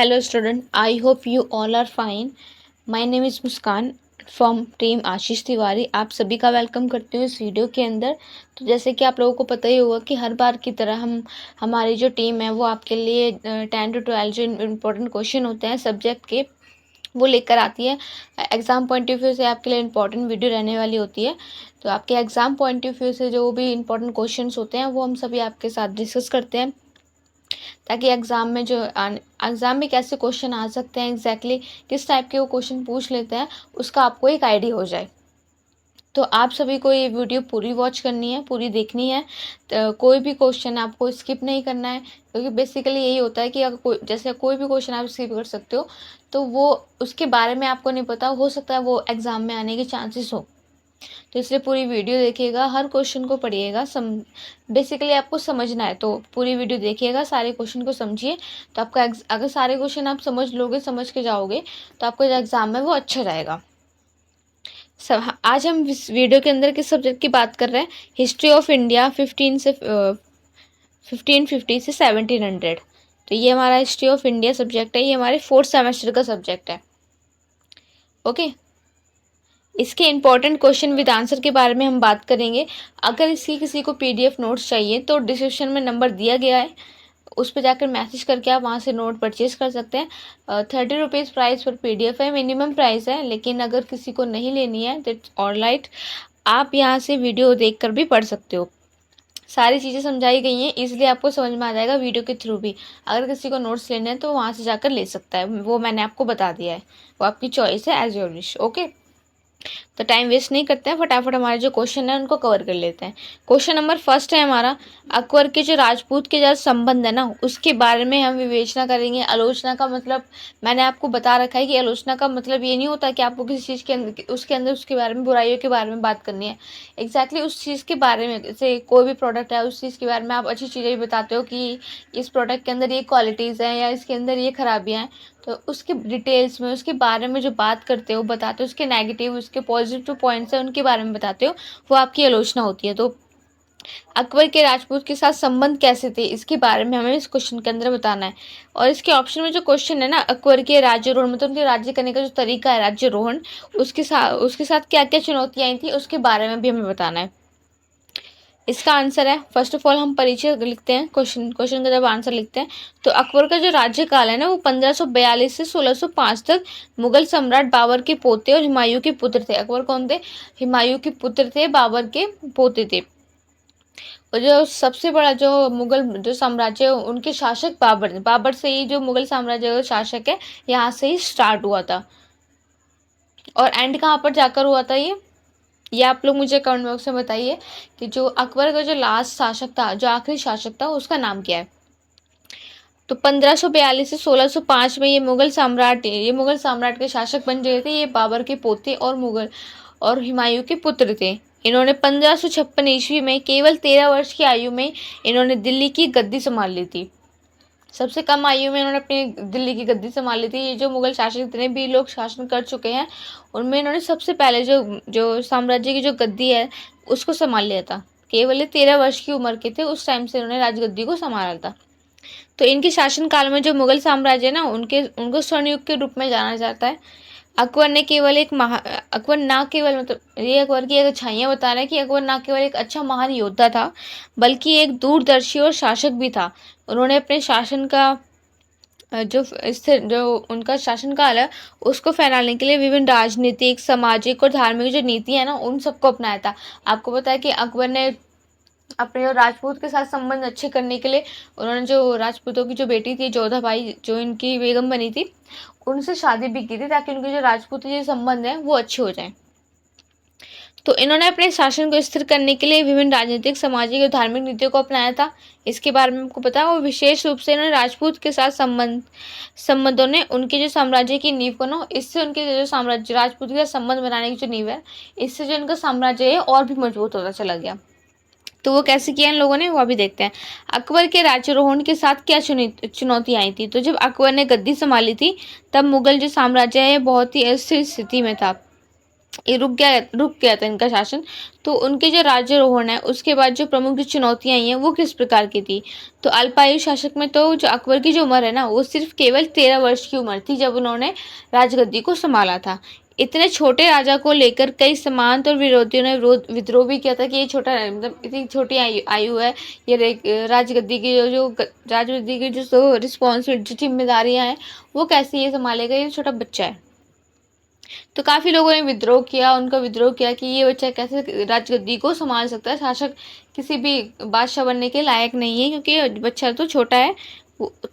Hello student, I hope you all are fine. My name is Muskan from team Ashish Tiwari. आप सभी का welcome करती हूँ इस वीडियो के अंदर। तो जैसे कि आप लोगों को पता ही होगा कि हर बार की तरह हमारी जो टीम है वो आपके लिए 10 to 12 जो इम्पोर्टेंट क्वेश्चन होते हैं सब्जेक्ट के वो लेकर आती है। एग्ज़ाम पॉइंट ऑफ व्यू से आपके लिए इम्पोर्टेंट वीडियो रहने वाली होती है। तो आपके एग्ज़ाम पॉइंट ऑफ व्यू से जो भी इम्पोर्टेंट क्वेश्चंस होते हैं वो हम सभी आपके साथ डिस्कस करते हैं, ताकि एग्ज़ाम में कैसे क्वेश्चन आ सकते हैं, एग्जैक्टली किस टाइप के वो क्वेश्चन पूछ लेते हैं, उसका आपको एक आइडिया हो जाए। तो आप सभी को ये वीडियो पूरी वॉच करनी है, पूरी देखनी है। तो कोई भी क्वेश्चन आपको स्किप नहीं करना है, क्योंकि बेसिकली यही होता है कि अगर जैसे कोई भी क्वेश्चन आप स्किप कर सकते हो तो वो उसके बारे में आपको नहीं पता, हो सकता है वो एग्ज़ाम में आने के चांसेस हो। तो इसलिए पूरी वीडियो देखिएगा, हर क्वेश्चन को पढ़िएगा। बेसिकली आपको समझना है तो पूरी वीडियो देखिएगा, सारे क्वेश्चन को समझिए। तो आपका अगर सारे क्वेश्चन आप समझ लोगे, समझ के जाओगे, तो आपका जो एग्ज़ाम है वो अच्छा जाएगा। आज हम इस वीडियो के अंदर किस सब्जेक्ट की बात कर रहे हैं? हिस्ट्री ऑफ इंडिया 1550 से 1700। तो ये हमारा हिस्ट्री ऑफ इंडिया सब्जेक्ट है, ये हमारे 4th सेमेस्टर का सब्जेक्ट है। ओके, इसके इम्पॉर्टेंट क्वेश्चन विद आंसर के बारे में हम बात करेंगे। अगर इसकी किसी को पीडीएफ नोट्स चाहिए तो डिस्क्रिप्शन में नंबर दिया गया है, उस पर जाकर मैसेज करके आप वहाँ से नोट परचेज़ कर सकते हैं। 30 रुपीज़ प्राइस पर पीडीएफ है, मिनिमम प्राइस है। लेकिन अगर किसी को नहीं लेनी है दैट्स ऑलराइट, आप यहाँ से वीडियो देखकर भी पढ़ सकते हो। सारी चीज़ें समझाई गई हैं, इसलिए आपको समझ में आ जाएगा वीडियो के थ्रू भी। अगर किसी को नोट्स लेने हैं तो वहाँ से जाकर ले सकता है, वो मैंने आपको बता दिया है, वो आपकी चॉइस है, एज योर विश। ओके, तो टाइम वेस्ट नहीं करते हैं, फटाफट हमारे जो क्वेश्चन है उनको कवर कर लेते हैं। क्वेश्चन नंबर फर्स्ट है हमारा, अकबर के जो राजपूत के जो संबंध है ना उसके बारे में हम विवेचना करेंगे। आलोचना का मतलब मैंने आपको बता रखा है कि आलोचना का मतलब ये नहीं होता कि आपको किसी चीज़ के अंदर उसके बारे में, बुराइयों के बारे में बात करनी है। एग्जैक्टली उस चीज़ के बारे में, जैसे कोई भी प्रोडक्ट है उस चीज़ के बारे में आप अच्छी चीज़ें भी बताते हो कि इस प्रोडक्ट के अंदर ये क्वालिटीज़ हैं या इसके अंदर ये खराबियाँ हैं, तो उसके डिटेल्स में, उसके बारे में जो बात करते हो, बताते हो, उसके नेगेटिव, उसके पॉजिटिव पॉइंट्स हैं उनके बारे में बताते हो, वो आपकी आलोचना होती है। तो अकबर के राजपूत के साथ संबंध कैसे थे, इसके बारे में हमें इस क्वेश्चन के अंदर बताना है। और इसके ऑप्शन में जो क्वेश्चन है ना, अकबर के राज्यारोहण मतलब उनके राज्य करने का जो तरीका है, राज्यारोहण, उसके साथ क्या क्या चुनौतियाँ आई थी उसके बारे में भी हमें बताना है। इसका आंसर है, फर्स्ट ऑफ ऑल हम परिचय लिखते हैं, क्वेश्चन का जब आंसर लिखते हैं तो अकबर का जो राज्यकाल है ना वो 1542 से 1605 तक मुगल सम्राट बाबर के पोते और हुमायूं के पुत्र थे। अकबर कौन थे? हुमायूं के पुत्र थे, बाबर के पोते थे। और जो सबसे बड़ा जो मुगल जो साम्राज्य उनके शासक बाबर थे। बाबर से ही जो मुगल साम्राज्य का शासक है, यहाँ से ही स्टार्ट हुआ था। और एंड कहाँ पर जाकर हुआ था ये आप लोग मुझे कमेंट बॉक्स में बताइए कि जो अकबर का जो लास्ट शासक था, जो आखिरी शासक था, उसका नाम क्या है। तो 1542 से 1605 में ये मुगल साम्राट के शासक बन गए थे। ये बाबर के पोते और हुमायूं के पुत्र थे। इन्होंने 1556 ईस्वी में केवल 13 वर्ष की आयु में इन्होंने दिल्ली की गद्दी संभाल ली थी। सबसे कम आयु में इन्होंने अपनी दिल्ली की गद्दी संभाली थी। ये जो मुगल शासक जितने भी लोग शासन कर चुके हैं उनमें इन्होंने सबसे पहले जो साम्राज्य की जो गद्दी है उसको संभाल लिया था। केवल 13 वर्ष की उम्र के थे उस टाइम से इन्होंने राजगद्दी को संभाला था। तो इनके शासनकाल में जो मुगल साम्राज्य है ना उनको स्वर्ण युग के रूप में जाना जाता है। अकबर ना केवल मतलब ये अकबर की एक अच्छाइयाँ बता रहे हैं कि अकबर ना केवल एक अच्छा महान योद्धा था, बल्कि एक दूरदर्शी और शासक भी था। उन्होंने अपने शासन का जो उनका शासनकाल है उसको फैलाने के लिए विभिन्न राजनीतिक, सामाजिक और धार्मिक जो नीति है ना उन सबको अपनाया था। आपको पता है कि अकबर ने अपने जो राजपूत के साथ संबंध अच्छे करने के लिए उन्होंने जो राजपूतों की जो बेटी थी जोधाबाई, जो इनकी बेगम बनी थी, उनसे शादी भी की थी ताकि उनके जो राजपूत जो संबंध हैं वो अच्छे हो जाएं। तो इन्होंने अपने शासन को स्थिर करने के लिए विभिन्न राजनीतिक, सामाजिक और धार्मिक नीतियों को अपनाया था। इसके बारे में आपको पता है। और विशेष रूप से इन्होंने राजपूत के साथ संबंधों ने उनके जो साम्राज्य की नींव को ना, इससे उनके जो साम्राज्य राजपूत के साथ संबंध बनाने की जो नींव है, इससे जो इनका साम्राज्य है और भी मजबूत होता चला गया। तो वो कैसे किया इन लोगों ने, वो अभी देखते हैं। अकबर के राज्यारोहण के साथ क्या चुनौती आई थी? तो जब अकबर ने गद्दी संभाली थी तब मुगल जो साम्राज्य है बहुत ही अस्थिर स्थिति में था। ये रुक गया था इनका शासन। तो उनके जो राज्यारोहण है उसके बाद जो प्रमुख जो चुनौतियां आई हैं वो किस प्रकार की थी। तो अल्पायु शासक में तो जो अकबर की जो उम्र है ना वो सिर्फ केवल 13 वर्ष की उम्र थी जब उन्होंने राजगद्दी को संभाला था। इतने छोटे राजा को लेकर कई सामंत और विरोधियों ने विद्रोह भी किया था कि ये छोटा मतलब इतनी छोटी आयु है, ये राजगद्दी की राजगद्दी की जो रिस्पॉन्सिबिलिटी जिम्मेदारियां हैं वो कैसे ये संभालेगा, ये छोटा बच्चा है। तो काफ़ी लोगों ने विद्रोह किया, उनका विद्रोह किया कि ये बच्चा कैसे राजगद्दी को संभाल सकता है, शासक किसी भी बादशाह बनने के लायक नहीं है क्योंकि बच्चा तो छोटा है।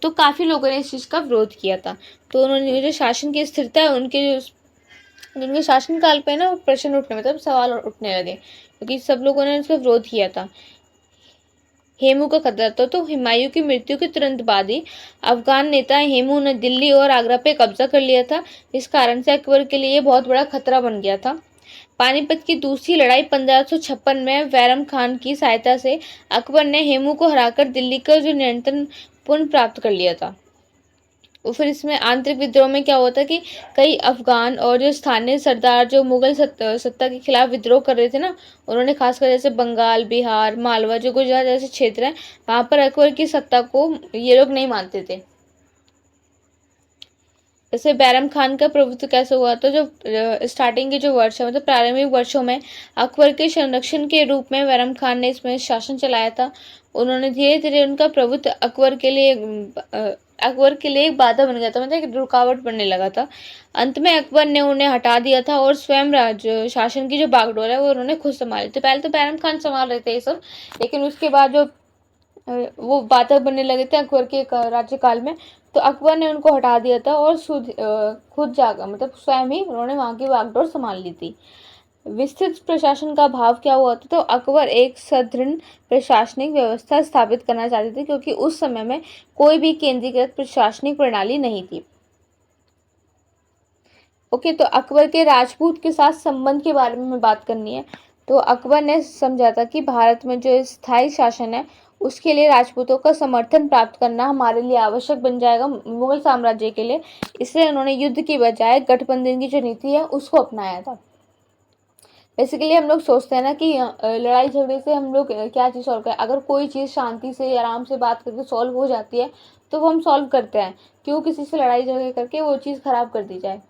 तो काफ़ी लोगों ने इस चीज़ का विरोध किया था। तो उन्होंने जो शासन की स्थिरता है उनके शासनकाल पे ना प्रश्न उठने मतलब सवाल उठने लगे क्योंकि सब लोगों ने उसका विरोध किया था। हेमू का खतरा था। तो हुमायूं की मृत्यु के तुरंत बाद ही अफगान नेता हेमू ने दिल्ली और आगरा पे कब्जा कर लिया था। इस कारण से अकबर के लिए बहुत बड़ा खतरा बन गया था। पानीपत की दूसरी लड़ाई 1556 में वैरम खान की सहायता से अकबर ने हेमू को हराकर दिल्ली का जो नियंत्रण पुनः प्राप्त कर लिया था। और फिर इसमें आंतरिक विद्रोह में क्या होता कि कई अफगान और जो स्थानीय सरदार जो मुगल सत्ता के खिलाफ विद्रोह कर रहे थे ना, उन्होंने खासकर जैसे बंगाल, बिहार, मालवा, जो गुजरात जैसे क्षेत्र हैं वहां पर अकबर की सत्ता को ये लोग नहीं मानते थे। जैसे बैरम खान का प्रभुत्व कैसे हुआ, तो जो स्टार्टिंग के जो वर्ष है मतलब प्रारंभिक वर्षों में अकबर के संरक्षण के रूप में बैरम खान ने इसमें शासन चलाया था। उन्होंने धीरे धीरे उनका प्रभुत्व अकबर के लिए एक बाधा बन गया था, मतलब एक रुकावट बनने लगा था। अंत में अकबर ने उन्हें हटा दिया था और स्वयं राज्य शासन की जो बागडोर है वो उन्होंने खुद संभाली थी। पहले तो बैरम खान संभाल रहे थे ये सब, लेकिन उसके बाद जो वो बाधा बनने लगे थे अकबर के राज्यकाल में, तो अकबर ने उनको हटा दिया था और खुद जाकर मतलब स्वयं ही उन्होंने वहां की बागडोर संभाल ली थी। विस्तृत प्रशासन का भाव क्या हुआ था, तो अकबर एक सुदृढ़ प्रशासनिक व्यवस्था स्थापित करना चाहते थे क्योंकि उस समय में कोई भी केंद्रीकृत प्रशासनिक प्रणाली नहीं थी। ओके, तो अकबर के राजपूत के साथ संबंध के बारे में हमें बात करनी है। तो अकबर ने समझा था कि भारत में जो स्थायी शासन है उसके लिए राजपूतों का समर्थन प्राप्त करना हमारे लिए आवश्यक बन जाएगा मुगल साम्राज्य के लिए। इसलिए उन्होंने युद्ध की बजाय गठबंधन की जो नीति है उसको अपनाया था। बेसिकली हम लोग सोचते हैं ना कि लड़ाई झगड़े से हम लोग क्या चीज़ सॉल्व करें। अगर कोई चीज़ शांति से आराम से बात करके सॉल्व हो जाती है तो वो हम सॉल्व करते हैं, क्यों किसी से लड़ाई झगड़े करके वो चीज़ खराब कर दी जाए।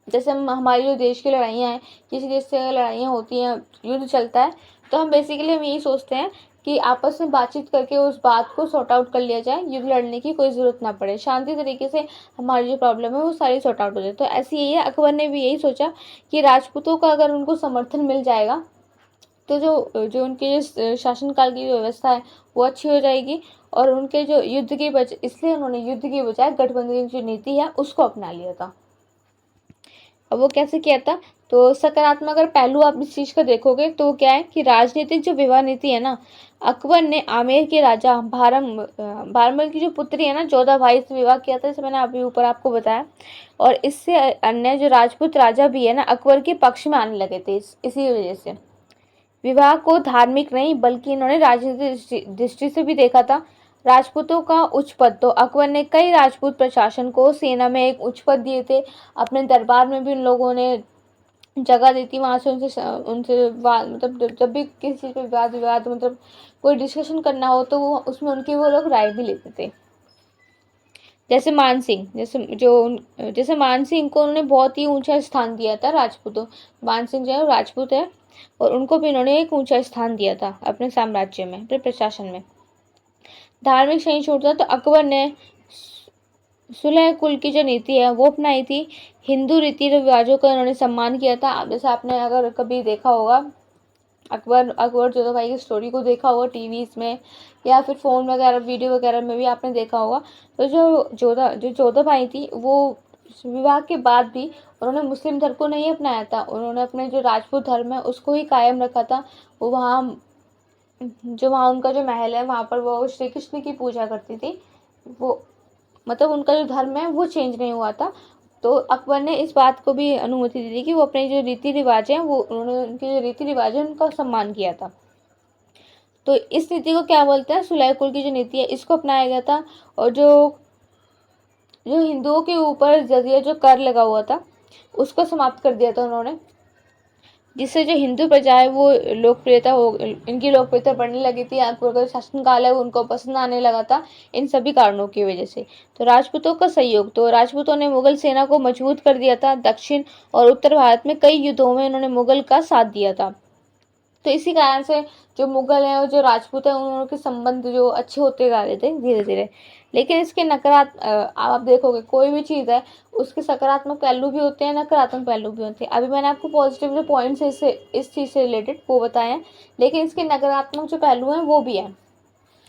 जैसे हमारी जो देश की लड़ाइयाँ हैं, किसी देश से लड़ाइयाँ होती हैं, युद्ध चलता है, तो हम बेसिकली हम यही सोचते हैं कि आपस में बातचीत करके उस बात को सॉर्ट आउट कर लिया जाए, युद्ध लड़ने की कोई ज़रूरत ना पड़े, शांति तरीके से हमारी जो प्रॉब्लम है वो सारी सॉर्ट आउट हो जाए। तो ऐसे यही है, अकबर ने भी यही सोचा कि राजपूतों का अगर उनको समर्थन मिल जाएगा तो जो उनके जो शासनकाल की व्यवस्था है वो अच्छी हो जाएगी और उनके जो युद्ध की बजाय, इसलिए उन्होंने युद्ध की बजाय गठबंधन की जो नीति है उसको अपना लिया था। अब वो कैसे किया था, तो सकारात्मक अगर पहलू आप इस चीज़ का देखोगे तो क्या है कि राजनीतिक जो विवाह नीति है ना, अकबर ने आमेर के राजा भारमल की जो पुत्री है ना जोधा भाई से विवाह किया था, जैसे मैंने अभी ऊपर आपको बताया। और इससे अन्य जो राजपूत राजा भी है ना अकबर के पक्ष में आने लगे थे इसी वजह से। विवाह को धार्मिक नहीं बल्कि इन्होंने राजनीतिक दृष्टि से भी देखा था। राजपूतों का उच्च पद, तो अकबर ने कई राजपूत प्रशासन को सेना में एक उच्च पद दिए थे। अपने दरबार में भी उन लोगों ने जगह दी थी, वहाँ से उनसे मतलब जब भी किसी चीज़ पे वाद विवाद मतलब कोई डिस्कशन करना हो तो वो उसमें उनकी वो लोग राय भी लेते थे। जैसे मान सिंह को उन्होंने बहुत ही ऊंचा स्थान दिया था राजपूतों। मान सिंह जो है राजपूत है और उनको भी इन्होंने एक ऊंचा स्थान दिया था अपने साम्राज्य में, अपने प्रशासन में। धार्मिक सहिष्णुता, तो अकबर ने सुलह कुल की जो नीति है वो अपनाई थी। हिंदू रीति रिवाजों का इन्होंने सम्मान किया था। जैसे आपने अगर कभी देखा होगा अकबर जोधा भाई की स्टोरी को देखा होगा टीवीज में या फिर फ़ोन वगैरह वीडियो वगैरह में भी आपने देखा होगा, तो जो जोधा भाई थी वो विवाह के बाद भी उन्होंने मुस्लिम धर्म को नहीं अपनाया था। उन्होंने अपने जो राजपूत धर्म है उसको ही कायम रखा था। वो वहाँ उनका जो महल है वहाँ पर वो श्री कृष्ण की पूजा करती थी। वो मतलब उनका जो धर्म है वो चेंज नहीं हुआ था। तो अकबर ने इस बात को भी अनुमति दी थी कि वो अपने जो रीति रिवाज हैं वो उन्होंने उनके जो रीति रिवाज है उनका सम्मान किया था। तो इस नीति को क्या बोलते हैं, सुलह कुल की जो नीति है इसको अपनाया गया था। और जो हिंदुओं के ऊपर जजिया जो कर लगा हुआ था उसको समाप्त कर दिया था उन्होंने, जिससे जो हिंदू प्रजा है वो लोकप्रियता हो, इनकी लोकप्रियता बढ़ने लगी थी। अकबर का शासनकाल है वो उनको पसंद आने लगा था, इन सभी कारणों की वजह से। तो राजपूतों का सहयोग, तो राजपूतों ने मुगल सेना को मजबूत कर दिया था। दक्षिण और उत्तर भारत में कई युद्धों में उन्होंने मुगल का साथ दिया था। तो इसी कारण से जो मुगल हैं और जो राजपूत हैं उनके संबंध जो अच्छे होते जा रहे थे धीरे धीरे। लेकिन इसके आप देखोगे कोई भी चीज़ है उसके सकारात्मक पहलू भी होते हैं, नकारात्मक पहलू भी होते हैं। अभी मैंने आपको पॉजिटिव जो पॉइंट्स है इससे इस चीज़ से रिलेटेड वो बताए हैं, लेकिन इसके नकारात्मक जो पहलू हैं वो भी हैं।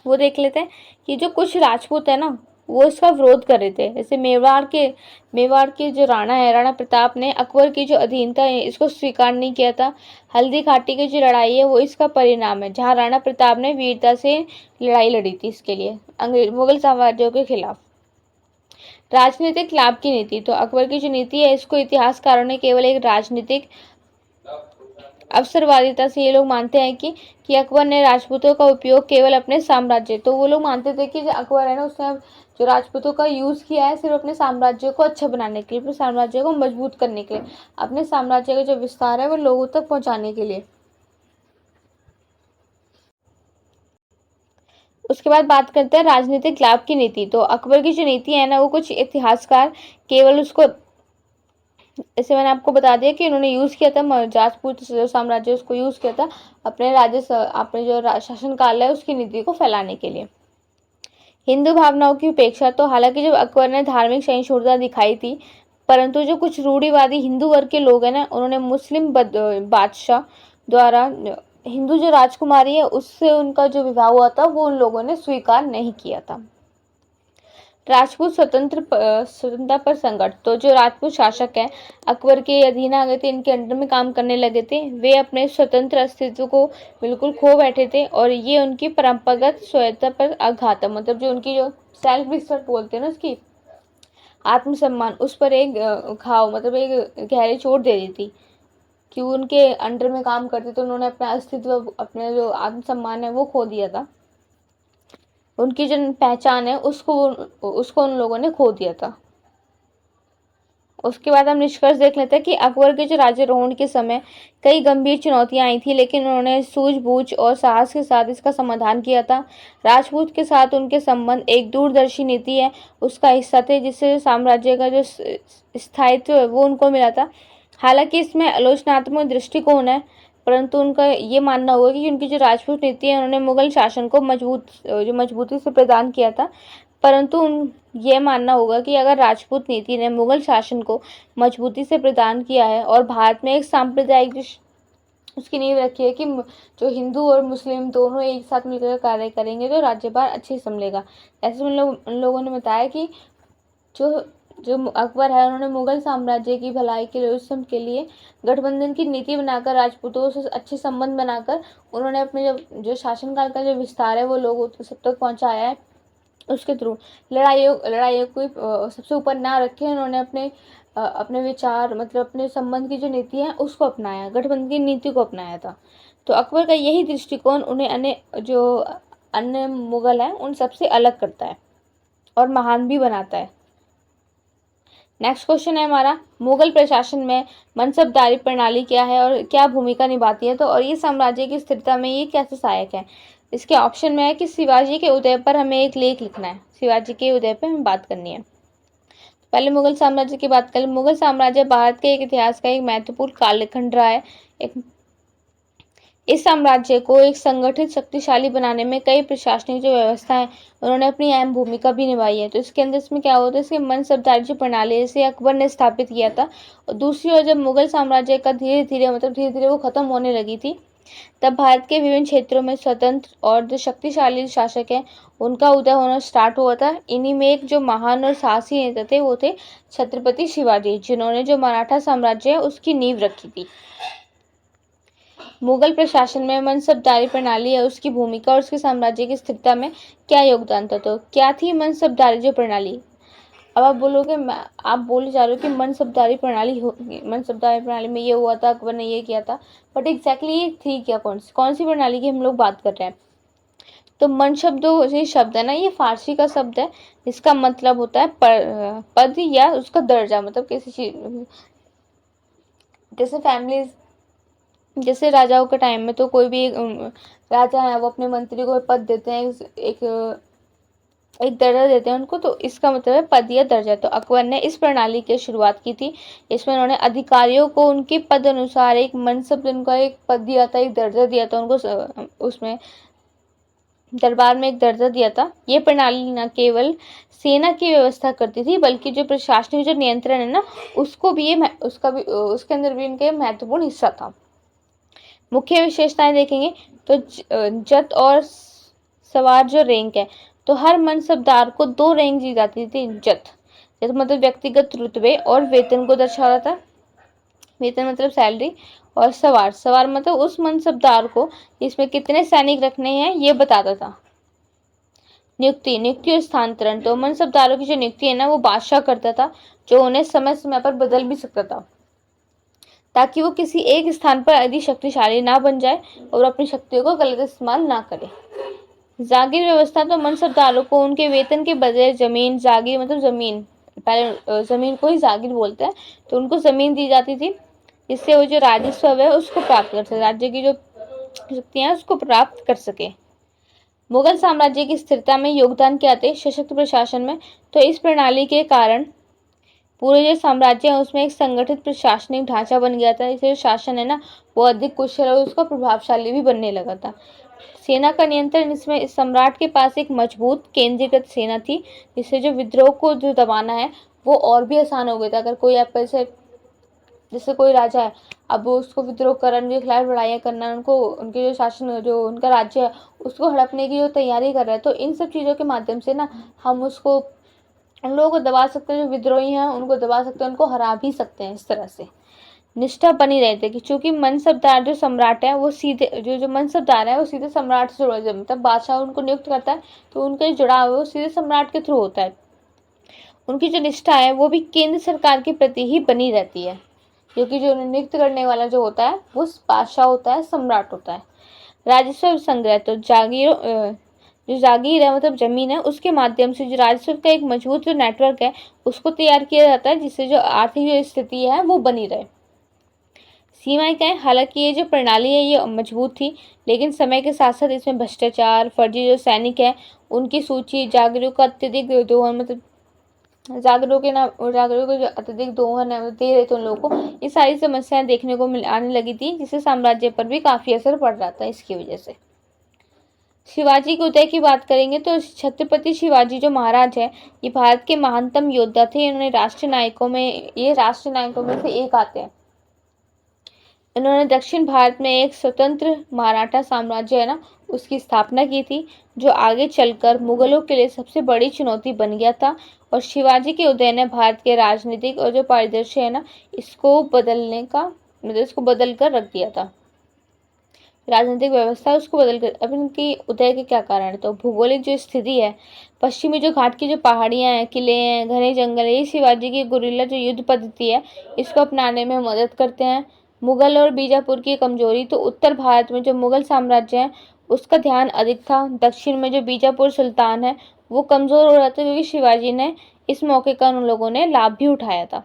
वो देख लेते हैं कि जो कुछ राजपूत है ना वो इसका विरोध कर रहे थे। जैसे मेवाड़ के जो राणा है, राणा प्रताप ने अकबर की जो अधीनता है इसको स्वीकार नहीं किया था। हल्दी घाटी की जो लड़ाई है वो इसका परिणाम है, जहाँ राणा प्रताप ने वीरता से लड़ाई लड़ी थी इसके लिए अंग्रेज मुगल साम्राज्यों के खिलाफ। राजनीतिक लाभ की नीति, तो अकबर की जो नीति है इसको इतिहासकारों ने केवल एक राजनीतिक अवसरवादिता से ये लोग मानते हैं कि अकबर ने राजपूतों का उपयोग केवल अपने साम्राज्य, तो वो लोग मानते थे कि जो अकबर है ना उसने जो राजपूतों का यूज़ किया है सिर्फ अपने साम्राज्य को अच्छा बनाने के लिए, अपने साम्राज्य को मजबूत करने के लिए, अपने साम्राज्य का जो विस्तार है वो लोगों तक पहुंचाने के लिए। उसके बाद बात करते हैं राजनीतिक लाभ की नीति। तो अकबर की जो नीति है ना वो कुछ इतिहासकार केवल उसको, जैसे मैंने आपको बता दिया कि उन्होंने यूज़ किया था राजपूत साम्राज्य उसको यूज़ किया था अपने अपने जो शासन काल है उसकी नीति को फैलाने के लिए। हिंदू भावनाओं की उपेक्षा, तो हालांकि जब अकबर ने धार्मिक सहिष्णुता दिखाई थी, परंतु जो कुछ रूढ़िवादी हिंदू वर्ग के लोग हैं ना उन्होंने मुस्लिम बादशाह द्वारा हिंदू जो राजकुमारी है उससे उनका जो विवाह हुआ था वो उन लोगों ने स्वीकार नहीं किया था। राजपूत स्वतंत्रता पर संकट, तो जो राजपूत शासक हैं अकबर के अधीन आ गए थे, इनके अंडर में काम करने लगे थे, वे अपने स्वतंत्र अस्तित्व को बिल्कुल खो बैठे थे और ये उनकी परंपरागत स्वायत्तता पर आघात है। मतलब जो उनकी जो सेल्फ रिस्पेक्ट बोलते हैं ना उसकी आत्मसम्मान, उस पर एक घाव मतलब एक गहरी चोट दे दी थी कि उनके अंडर में काम करते तो उन्होंने अपना अस्तित्व, अपने जो आत्मसम्मान है वो खो दिया था। उनकी जो पहचान है उसको उन लोगों ने खो दिया था। उसके बाद हम निष्कर्ष देख लेते हैं कि अकबर के जो राज्यारोहण के समय कई गंभीर चुनौतियां आई थी, लेकिन उन्होंने सूझबूझ और साहस के साथ इसका समाधान किया था। राजपूत के साथ उनके संबंध एक दूरदर्शी नीति है उसका हिस्सा थे, जिससे साम्राज्य का जो स्थायित्व है वो उनको मिला था। हालांकि इसमें आलोचनात्मक दृष्टिकोण है, परंतु उनका ये मानना होगा कि उनकी जो राजपूत नीति है उन्होंने मुगल शासन को मजबूती से प्रदान किया था। परंतु ये मानना होगा कि अगर राजपूत नीति ने मुगल शासन को मजबूती से प्रदान किया है और भारत में एक सांप्रदायिक उसकी नींव रखी है कि जो हिंदू और मुस्लिम दोनों एक साथ मिलकर कार्य करेंगे तो राज्यभार अच्छे संभलेगा। ऐसे उन लोगों ने बताया कि जो जो अकबर है उन्होंने मुगल साम्राज्य की भलाई के लिए उस समय के लिए गठबंधन की नीति बनाकर राजपूतों से अच्छे संबंध बनाकर उन्होंने अपने जो शासनकाल का जो विस्तार है वो लोगों सब तक पहुंचाया है। उसके थ्रू लड़ाइयों को सबसे ऊपर ना रखे उन्होंने अपने विचार मतलब अपने संबंध की जो नीति है उसको अपनाया, गठबंधन की नीति को अपनाया था। तो अकबर का यही दृष्टिकोण उन्हें अन्य मुगल हैं उन सबसे अलग करता है और महान भी बनाता है। नेक्स्ट क्वेश्चन है हमारा, मुगल प्रशासन में मनसबदारी प्रणाली क्या है और क्या भूमिका निभाती है, तो और ये साम्राज्य की स्थिरता में ये कैसे सहायक है। इसके ऑप्शन में है कि शिवाजी के उदय पर हमें एक लेख लिखना है, शिवाजी के उदय पर हमें बात करनी है। पहले मुगल साम्राज्य की बात करें। मुगल साम्राज्य भारत के एक इतिहास का एक महत्वपूर्ण कालखंड रहा है। इस साम्राज्य को एक संगठित शक्तिशाली बनाने में कई प्रशासनिक जो व्यवस्था है उन्होंने अपनी अहम भूमिका भी निभाई है। तो इसके अंदर इसमें क्या होता है, इसके मनसबदारी जो प्रणाली इसे अकबर ने स्थापित किया था। और दूसरी ओर जब मुगल साम्राज्य का धीरे धीरे वो खत्म होने लगी थी, तब भारत के विभिन्न क्षेत्रों में स्वतंत्र और जो शक्तिशाली शासक हैं उनका उदय होना स्टार्ट हुआ था। इन्हीं में एक जो महान और साहसी नेता थे वो थे छत्रपति शिवाजी, जिन्होंने जो मराठा साम्राज्य है उसकी नींव रखी थी। मुगल प्रशासन में मनसबदारी प्रणाली है उसकी भूमिका और उसके साम्राज्य की स्थिरता में क्या योगदान था। तो क्या थी मनसबदारी जो प्रणाली। अब आप बोलोगे, आप बोले जा रहे हो कि मनसबदारी प्रणाली में ये हुआ था, अकबर ने ये किया था, बट एग्जैक्टली ये थी क्या, कौन सी प्रणाली की हम लोग बात कर रहे हैं। तो मन ये शब्द है ना, ये फारसी का शब्द है। इसका मतलब होता है पद या उसका दर्जा, मतलब किसी चीज जैसे फैमिलीज, जैसे राजाओं के टाइम में तो कोई भी राजा है वो अपने मंत्री को पद देते हैं, एक एक दर्जा देते हैं उनको, तो इसका मतलब है पद या दर्जा। तो अकबर ने इस प्रणाली की शुरुआत की थी। इसमें उन्होंने अधिकारियों को उनके पद अनुसार एक मनसब, उनका एक पद दिया था, एक दर्जा दिया था उनको, उसमें दरबार में एक दर्जा दिया था। ये प्रणाली न केवल सेना की व्यवस्था करती थी बल्कि जो प्रशासनिक जो नियंत्रण है ना, उसको भी ये उसका भी उसके अंदर भी इनके महत्वपूर्ण हिस्सा था। मुख्य विशेषताएं देखेंगे तो जत और सवार जो रैंक है, तो हर मनसबदार को 2 रैंक दी जाती थी। जत जत मतलब व्यक्तिगत रुतबे और वेतन को दर्शाता था, वेतन मतलब सैलरी, और सवार सवार मतलब उस मनसबदार को इसमें कितने सैनिक रखने हैं ये बताता था। नियुक्ति नियुक्ति और स्थानांतरण, तो मनसबदारों की जो नियुक्ति है ना वो बादशाह करता था, जो उन्हें समय समय पर बदल भी सकता था, ताकि वो किसी एक स्थान पर अधिक शक्तिशाली ना बन जाए और अपनी शक्तियों को गलत इस्तेमाल ना करे। जागीर व्यवस्था, तो मनसबदारों को उनके वेतन के बदले जमीन, जागीर मतलब जमीन, पहले जमीन को ही जागीर बोलते हैं, तो उनको जमीन दी जाती थी, जिससे वो जो राजस्व है उसको प्राप्त कर सके, राज्य की जो शक्तियां उसको प्राप्त कर सके। मुगल साम्राज्य की स्थिरता में योगदान क्या थे सशक्त प्रशासन में, तो इस प्रणाली के कारण पूरे जो साम्राज्य है उसमें एक संगठित प्रशासनिक ढांचा बन गया था। इससे जो शासन है ना वो अधिक कुशल और उसका प्रभावशाली भी बनने लगा था। सेना का नियंत्रण, इसमें इस सम्राट के पास एक मजबूत केंद्रीकृत सेना थी, जिससे जो विद्रोह को जो दबाना है वो और भी आसान हो गया था। अगर कोई आप ऐसे, जैसे कोई राजा है, अब वो उसको विद्रोह करना, उनके खिलाफ लड़ाइयाँ करना, उनको उनके जो शासन जो उनका राज्य है उसको हड़पने की जो तैयारी कर रहा है, तो इन सब चीज़ों के माध्यम से ना हम उसको, उन लोगों को दबा सकते हैं, जो विद्रोही हैं उनको दबा सकते हैं, उनको हरा भी सकते हैं। इस तरह से निष्ठा बनी रहती है कि चूंकि मनसबदार जो सम्राट है वो सीधे जो मनसबदार है वो सीधे सम्राट से जुड़ा, मतलब बादशाह उनको नियुक्त करता है तो उनका जुड़ाव है वो सीधे सम्राट के थ्रू होता है। उनकी जो निष्ठा है वो भी केंद्र सरकार के प्रति ही बनी रहती है, क्योंकि जो नियुक्त करने वाला जो होता है वो बादशाह होता है, सम्राट होता है। राजस्व संग्रह, तो जो जागीर है मतलब जमीन है उसके माध्यम से जो राजस्व का एक मजबूत जो नेटवर्क है उसको तैयार किया जाता है, जिससे जो आर्थिक जो स्थिति है वो बनी रहे। सीमाएं क्या है, हालांकि ये जो प्रणाली है ये मजबूत थी, लेकिन समय के साथ साथ इसमें भ्रष्टाचार, फर्जी जो सैनिक है उनकी सूची, जागीरों का अत्यधिक दोहन, मतलब जागरूक जो अत्यधिक दोहन है दे रहे थे उन लोगों को, ये सारी समस्याएं देखने को आने लगी थी, जिससे साम्राज्य पर भी काफी असर पड़ रहा था इसकी वजह से। शिवाजी के उदय की बात करेंगे तो छत्रपति शिवाजी जो महाराज है ये भारत के महानतम योद्धा थे। इन्होंने राष्ट्रीय नायकों में से एक आते हैं। इन्होंने दक्षिण भारत में एक स्वतंत्र मराठा साम्राज्य है ना उसकी स्थापना की थी, जो आगे चलकर मुगलों के लिए सबसे बड़ी चुनौती बन गया था। और शिवाजी के उदय ने भारत के राजनीतिक और जो परिदृश्य है ना इसको बदल कर रख दिया था। राजनीतिक व्यवस्था उसको बदल कर, अब इनकी उदय के क्या कारण है, तो भौगोलिक जो स्थिति है, पश्चिमी जो घाट की जो पहाड़ियां हैं, किले हैं, घने जंगल है, ये शिवाजी की गुरिल्ला जो युद्ध पद्धति है इसको अपनाने में मदद करते हैं। मुगल और बीजापुर की कमजोरी, तो उत्तर भारत में जो मुगल साम्राज्य है उसका ध्यान अधिक था, दक्षिण में जो बीजापुर सुल्तान है वो कमजोर हो रहा था, क्योंकि शिवाजी ने इस मौके का उन लोगों ने लाभ भी उठाया था।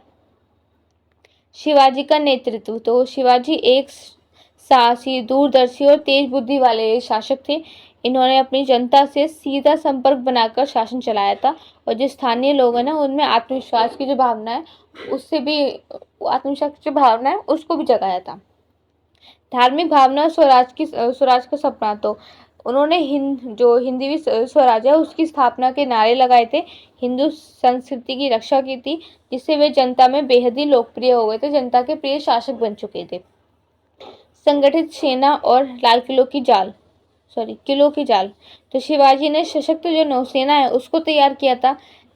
शिवाजी का नेतृत्व, तो शिवाजी एक साहसी, दूरदर्शी और तेज बुद्धि वाले शासक थे। इन्होंने अपनी जनता से सीधा संपर्क बनाकर शासन चलाया था, और जो स्थानीय लोग हैं ना उनमें आत्मविश्वास की जो भावना है उसको भी जगाया था। धार्मिक भावना और स्वराज का सपना, तो उन्होंने हिंदवी स्वराज है उसकी स्थापना के नारे लगाए थे, हिंदू संस्कृति की रक्षा की थी, जिससे वे जनता में बेहद ही लोकप्रिय हो गए थे, जनता के प्रिय शासक बन चुके थे। संगठित सेना और किलों की जाल, तो शिवाजी ने सशक्त जो नौसेना है उसको तैयार किया था।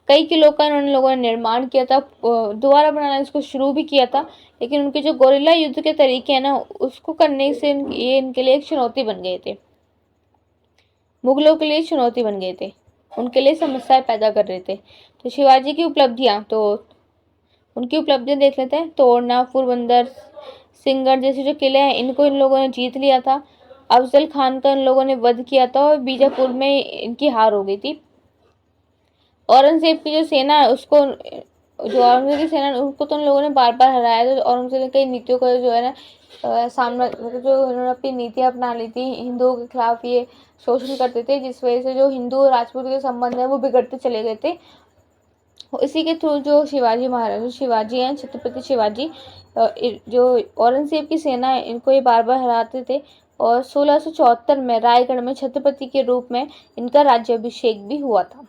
कई किलों का उन्होंने लोगों ने निर्माण किया था, दोबारा बनाना इसको शुरू भी किया था, लेकिन उनके जो गोरिल्ला युद्ध के तरीके हैं ना उसको करने से ये इनके लिए एक चुनौती बन गए थे, मुगलों के लिए चुनौती बन गए थे, उनके लिए समस्याएं पैदा कर रहे थे। तो शिवाजी की उपलब्धियां, तो उनकी उपलब्धियां देख लेते हैं। तोड़ना, पोरबंदर, सिंगड़ जैसे जो किले हैं इनको इन लोगों ने जीत लिया था। अफजल खान का इन लोगों ने वध किया था और बीजापुर में इनकी हार हो गई थी। औरंगजेब की जो सेना है उसको जो औरंगजेब की सेना उनको तो उन लोगों ने बार बार हराया था। औरंगजेब ने कई नीतियों को जो है ना सामना मतलब जो उन्होंने अपनी नीतियां अपना ली थी हिंदुओं के खिलाफ, ये शोषण करते थे, जिस वजह से जो हिंदू और राजपूत के संबंध है वो बिगड़ते चले गए थे। इसी के थ्रू जो शिवाजी महाराज शिवाजी हैं, छत्रपति शिवाजी, जो औरंगजेब की सेना है इनको ये बार बार हराते थे। और 1674 में रायगढ़ में छत्रपति के रूप में इनका राज्याभिषेक भी हुआ था।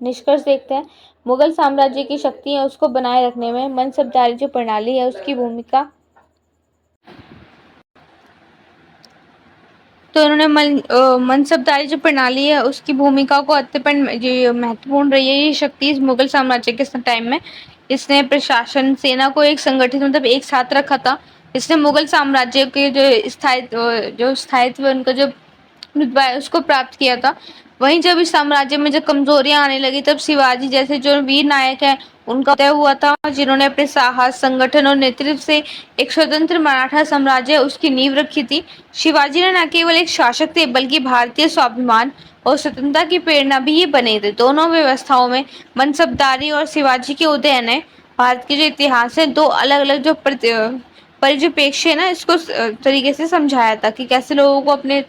निष्कर्ष देखते हैं। मुगल साम्राज्य की शक्ति है उसको बनाए रखने में मनसबदारी जो प्रणाली है उसकी भूमिका। तो इन्होंने मनसबदारी जो प्रणाली है उसकी भूमिका को अत्यंत जो महत्वपूर्ण रही है ये शक्ति इस मुगल साम्राज्य के टाइम में। इसने प्रशासन सेना को एक संगठित मतलब एक साथ रखा था। इसने मुगल साम्राज्य के जो स्थायित्व उनका जो रुतबा है उसको प्राप्त किया था। वहीं जब इस साम्राज्य में जब कमजोरियां आने लगी तब शिवाजी जैसे जो वीर नायक हैं उनका उदय हुआ था, जिन्होंने अपने साहस, संगठन और नेतृत्व से एक स्वतंत्र मराठा साम्राज्य उसकी नींव रखी थी। शिवाजी ने न केवल एक शासक थे बल्कि भारतीय स्वाभिमान और स्वतंत्रता की प्रेरणा भी ये बने थे। दोनों व्यवस्थाओं में मनसबदारी और शिवाजी के उदय ने भारत के जो इतिहास है दो अलग अलग जो परिप्रेक्ष्य है ना इसको तरीके से समझाया था कि कैसे लोगों को अपने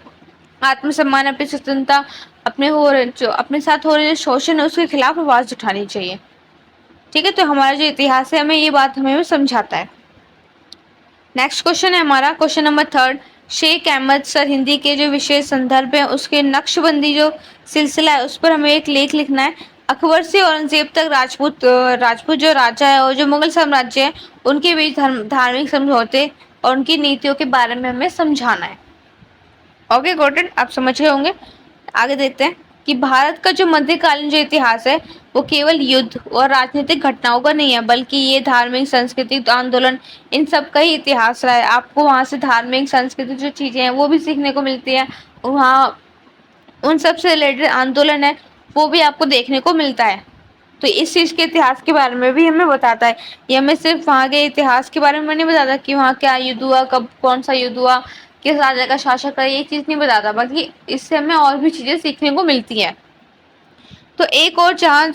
आत्मसम्मान, अपनी स्वतंत्रता, अपने साथ हो रहे जो शोषण है उसके खिलाफ आवाज उठानी चाहिए। ठीक है, तो हमारा जो इतिहास है हमें ये बात हमें समझाता है। नेक्स्ट क्वेश्चन है हमारा क्वेश्चन नंबर 3। शेख अहमद सरहिंदी के जो विशेष संदर्भ है उसके नक्शबंदी जो सिलसिला है उस पर हमें एक लेख लिखना है। अकबर से औरंगजेब तक राजपूत जो राजा है और जो मुगल साम्राज्य है उनके बीच धार्मिक समझौते और उनकी नीतियों के बारे में हमें समझाना है। ओके गॉट इट, आप समझ गए होंगे। आगे देखते हैं कि भारत का जो मध्यकालीन जो इतिहास है वो केवल युद्ध और राजनीतिक घटनाओं का नहीं है बल्कि ये धार्मिक, सांस्कृतिक आंदोलन, इन सब का ही इतिहास रहा है। आपको वहाँ से धार्मिक सांस्कृतिक जो चीजें हैं वो भी सीखने को मिलती है। वहाँ उन सब से रिलेटेड आंदोलन है वो भी आपको देखने को मिलता है। तो इस चीज के इतिहास के बारे में भी हमें बताता है। ये हमें सिर्फ वहाँ के इतिहास के बारे में नहीं बताता कि वहाँ क्या युद्ध हुआ, कब कौन सा युद्ध हुआ, किस राजा का शासक था, ये चीज नहीं बताता, बल्कि इससे हमें और भी चीजें सीखने को मिलती है। तो जहाँ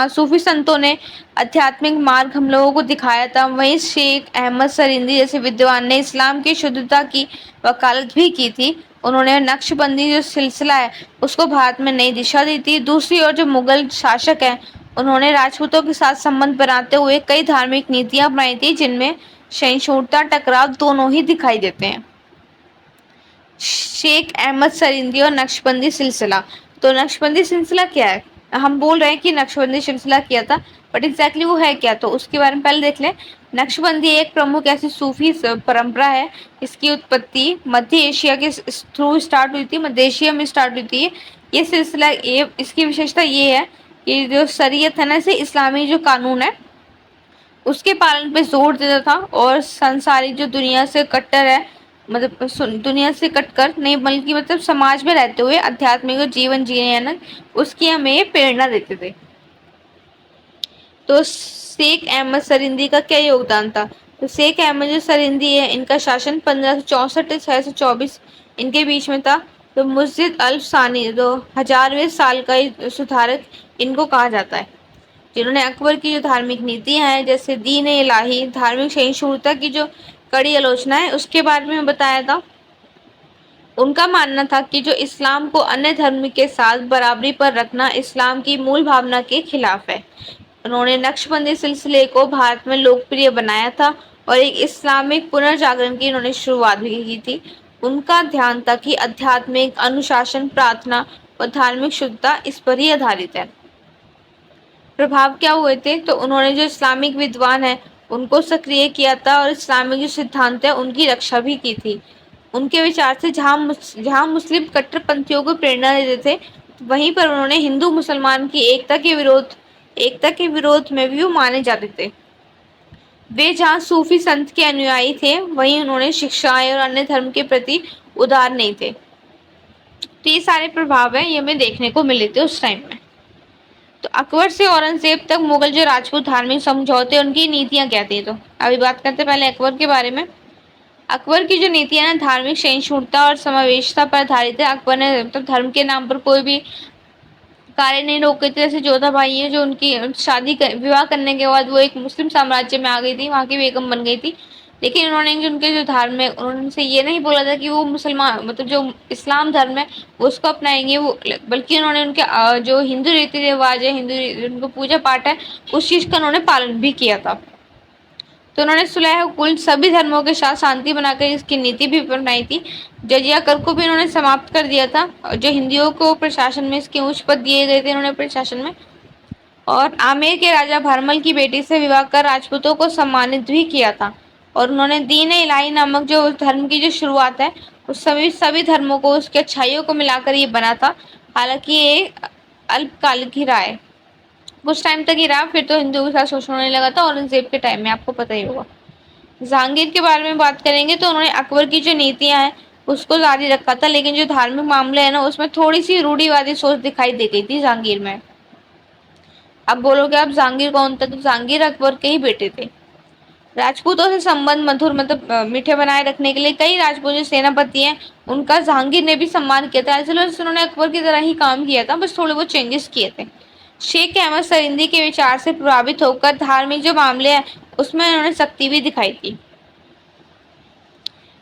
सूफी संतों ने आध्यात्मिक मार्ग हम लोगों को दिखाया था, वहीं शेख अहमद सरिंदी जैसे विद्वान ने इस्लाम की शुद्धता की वकालत भी की थी। उन्होंने नक्शबंदी जो सिलसिला है उसको भारत में नई दिशा दी थी। दूसरी ओर जो मुगल शासक हैं उन्होंने राजपूतों के साथ संबंध बनाते हुए कई धार्मिक नीतियां अपनाई थी जिनमें सहिष्णुता, टकराव दोनों ही दिखाई देते हैं। शेख अहमद सरिंदी और नक्शबंदी सिलसिला। तो नक्शबंदी सिलसिला क्या है? हम बोल रहे हैं कि नक्शबंदी सिलसिला किया था, बट एग्जैक्टली वो है क्या, तो उसके बारे में पहले देख लें। नक्शबंदी एक प्रमुख ऐसी सूफी परंपरा है। इसकी उत्पत्ति मध्य एशिया के थ्रू स्टार्ट हुई थी, मध्य एशिया में स्टार्ट हुई थी। ये सिलसिला ये इसकी विशेषता ये है कि जो शरीयत है ना, इसे इस्लामी जो कानून है उसके पालन पे जोर देता था और संसारिक जो दुनिया से कट्टर है, मतलब दुनिया से कटकर नहीं बल्कि मतलब समाज में रहते हुए आध्यात्मिक जीवन जीने है ना उसकी हमें प्रेरणा देते थे। तो शेख अहमद सरिंदी का क्या योगदान था? तो शेख अहमद जो सरिंदी है इनका शासन 1564 से 624 इनके बीच में था। तो मुस्जिद अल सानी जो 1000वें साल का सुधारक इनको कहा जाता है, जिन्होंने अकबर की जो धार्मिक नीतियां हैं जैसे दीन इलाही, धार्मिक सहिष्णुता की जो कड़ी आलोचना है उसके बारे में बताया था। उनका मानना था कि जो इस्लाम को अन्य धर्म के साथ बराबरी पर रखना इस्लाम की मूल भावना के खिलाफ है। उन्होंने नक्शबंदी सिलसिले को भारत में लोकप्रिय बनाया था और एक इस्लामिक पुनर्जागरण की उन्होंने शुरुआत भी की थी। उनका ध्यान था कि आध्यात्मिक अनुशासन, प्रार्थना और धार्मिक शुद्धता इस पर ही आधारित है। प्रभाव क्या हुए थे? तो उन्होंने जो इस्लामिक विद्वान है उनको सक्रिय किया था और इस्लामिक जो सिद्धांत है उनकी रक्षा भी की थी। उनके विचार से जहाँ मुस्लिम कट्टरपंथियों को प्रेरणा देते थे, वहीं पर उन्होंने हिंदू मुसलमान की एकता के विरोध में भी वो माने जाते थे। वे जहाँ सूफी संत के अनुयायी थे वहीं उन्होंने शिक्षाएं और अन्य धर्म के प्रति उदार नहीं थे। तो ये सारे प्रभाव है ये हमें देखने को मिले थे उस टाइम में। तो अकबर से औरंगजेब तक मुगल जो राजपूत धार्मिक समझौते उनकी नीतियां क्या थी? तो अभी बात करते पहले अकबर के बारे में। अकबर की जो नीतियां ना धार्मिक सहिष्णुता और समावेशिता पर आधारित है। अकबर ने मतलब धर्म के नाम पर कोई भी कार्य नहीं रोके थे। जैसे जोधा भाई है, जो उनकी विवाह करने के बाद वो एक मुस्लिम साम्राज्य में आ गई थी, वहाँ की बेगम बन गई थी। लेकिन उन्होंने जो उनके जो धार्मिक, उनसे ये नहीं बोला था कि वो मुसलमान मतलब जो इस्लाम धर्म है उसको अपनाएंगे, वो बल्कि उन्होंने उनके जो हिंदू रीति रिवाज है, उनको पूजा पाठ है, उस चीज का उन्होंने पालन भी किया था। तो उन्होंने सुलह कुल सभी धर्मों के साथ शांति बनाकर इसकी नीति भी अपनाई थी। जजिया कर को भी उन्होंने समाप्त कर दिया था। जो हिंदुओं को प्रशासन में इसके उच्च पद दिए गए थे उन्होंने प्रशासन में। और आमेर के राजा भरमल की बेटी से विवाह कर राजपूतों को सम्मानित भी किया था। और उन्होंने दीन इलाही नामक जो धर्म की जो शुरुआत है, उस सभी धर्मों को उसकी अच्छाइयों को मिलाकर ये बना था। हालांकि ये अल्पकाल की राय, कुछ टाइम तक ही रहा, फिर तो हिंदुओं के साथ शोषण होने लगा था औरंगजेब के टाइम में, आपको पता ही होगा। जहांगीर के बारे में बात करेंगे तो उन्होंने अकबर की जो नीतियां हैं उसको जारी रखा था, लेकिन जो धार्मिक मामले है ना उसमें थोड़ी सी रूढ़िवादी सोच दिखाई दे गई थी जहांगीर में। अब बोलोगे आप जहांगीर कौन था, तो जहांगीर अकबर के ही बेटे थे। राजपूतों से संबंध मधुर मतलब मीठे बनाए रखने के लिए कई राजपूत जो सेनापति हैं उनका जहांगीर ने भी सम्मान किया था। ऐसे उन्होंने अकबर की तरह ही काम किया था, बस थोड़े बहुत चेंजेस किए थे। शेख अहमद सरिंदी के विचार से प्रभावित होकर धार्मिक जो मामले हैं उसमें उन्होंने सख्ती भी दिखाई थी।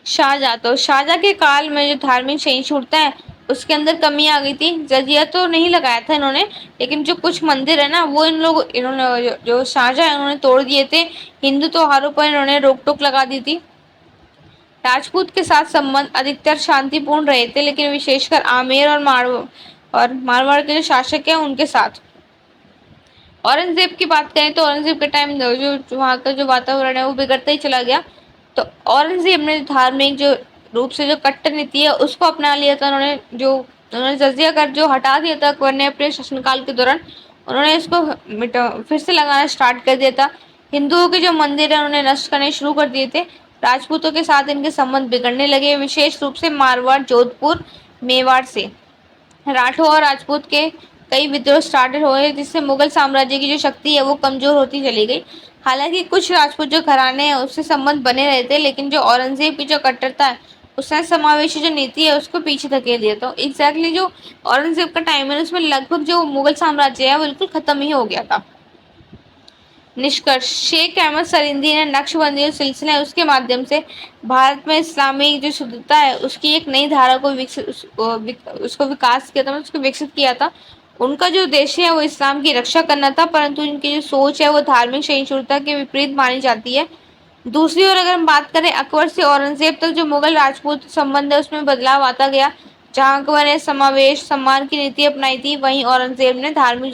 शाहजहाँ, तो शाहजहाँ के काल में जो धार्मिक सहिष्णुता है उसके अंदर कमी आ गई थी। जजिया तो नहीं लगाया था इन्होंने, लेकिन जो कुछ मंदिर है ना वो इन्होंने जो शाहजहाँ उन्होंने तोड़ दिए थे। हिंदू त्योहारों पर इन्होंने रोक टोक लगा दी थी। राजपूत के साथ संबंध अधिकतर शांतिपूर्ण रहे थे, लेकिन विशेषकर आमेर और मारवाड़ के जो शासक है उनके साथ। औरंगजेब की बात करें तो औरंगजेब के टाइम जो वहाँ का जो वातावरण है वो बिगड़ता ही चला गया। तो औरंगजेब ने धार्मिक जो रूप से जो कट्टर नीति है उसको अपना लिया था। उन्होंने जजिया कर जो हटा दिया था अकबर ने अपने शासनकाल के दौरान, उन्होंने इसको फिर से लगाना स्टार्ट कर दिया था। हिंदुओं के जो मंदिर है उन्होंने नष्ट करने शुरू कर दिए थे। राजपूतों के साथ इनके संबंध बिगड़ने लगे, विशेष रूप से मारवाड़, जोधपुर, मेवाड़ से। राठौर और राजपूत के कई विद्रोह स्टार्ट हुए, जिससे मुगल साम्राज्य की जो शक्ति है वो कमजोर होती चली गई। हालांकि कुछ राजपूत जो घराने हैं उससे संबंध बने रहे थे, लेकिन जो औरंगजेब की जो कट्टरता है उसने समावेशी जो नीति है उसको पीछे धकेल दिया। तो एग्जैक्टली जो औरंगजेब का टाइम है उसमें लगभग जो मुगल साम्राज्य है बिल्कुल खत्म ही हो गया था। निष्कर्ष, शेख अहमद सरिंदी ने नक्शबंदी सिलसिला है उसके माध्यम से भारत में इस्लामी जो शुद्धता है उसकी एक नई धारा को उसको विकास किया था, मतलब उसको विकसित किया था। उनका जो उद्देश्य है वो इस्लाम की रक्षा करना था, परंतु इनकी जो सोच है वो धार्मिक सहिष्णुता के विपरीत मानी जाती है। दूसरी ओर अगर हम बात करें अकबर से औरंगजेब तक जो मुगल राजपूत संबंध है उसमें बदलाव आता गया। जहां अकबर ने समावेश सम्मान की नीति अपनाई थी, वहीं औरंगजेब ने धार्मिक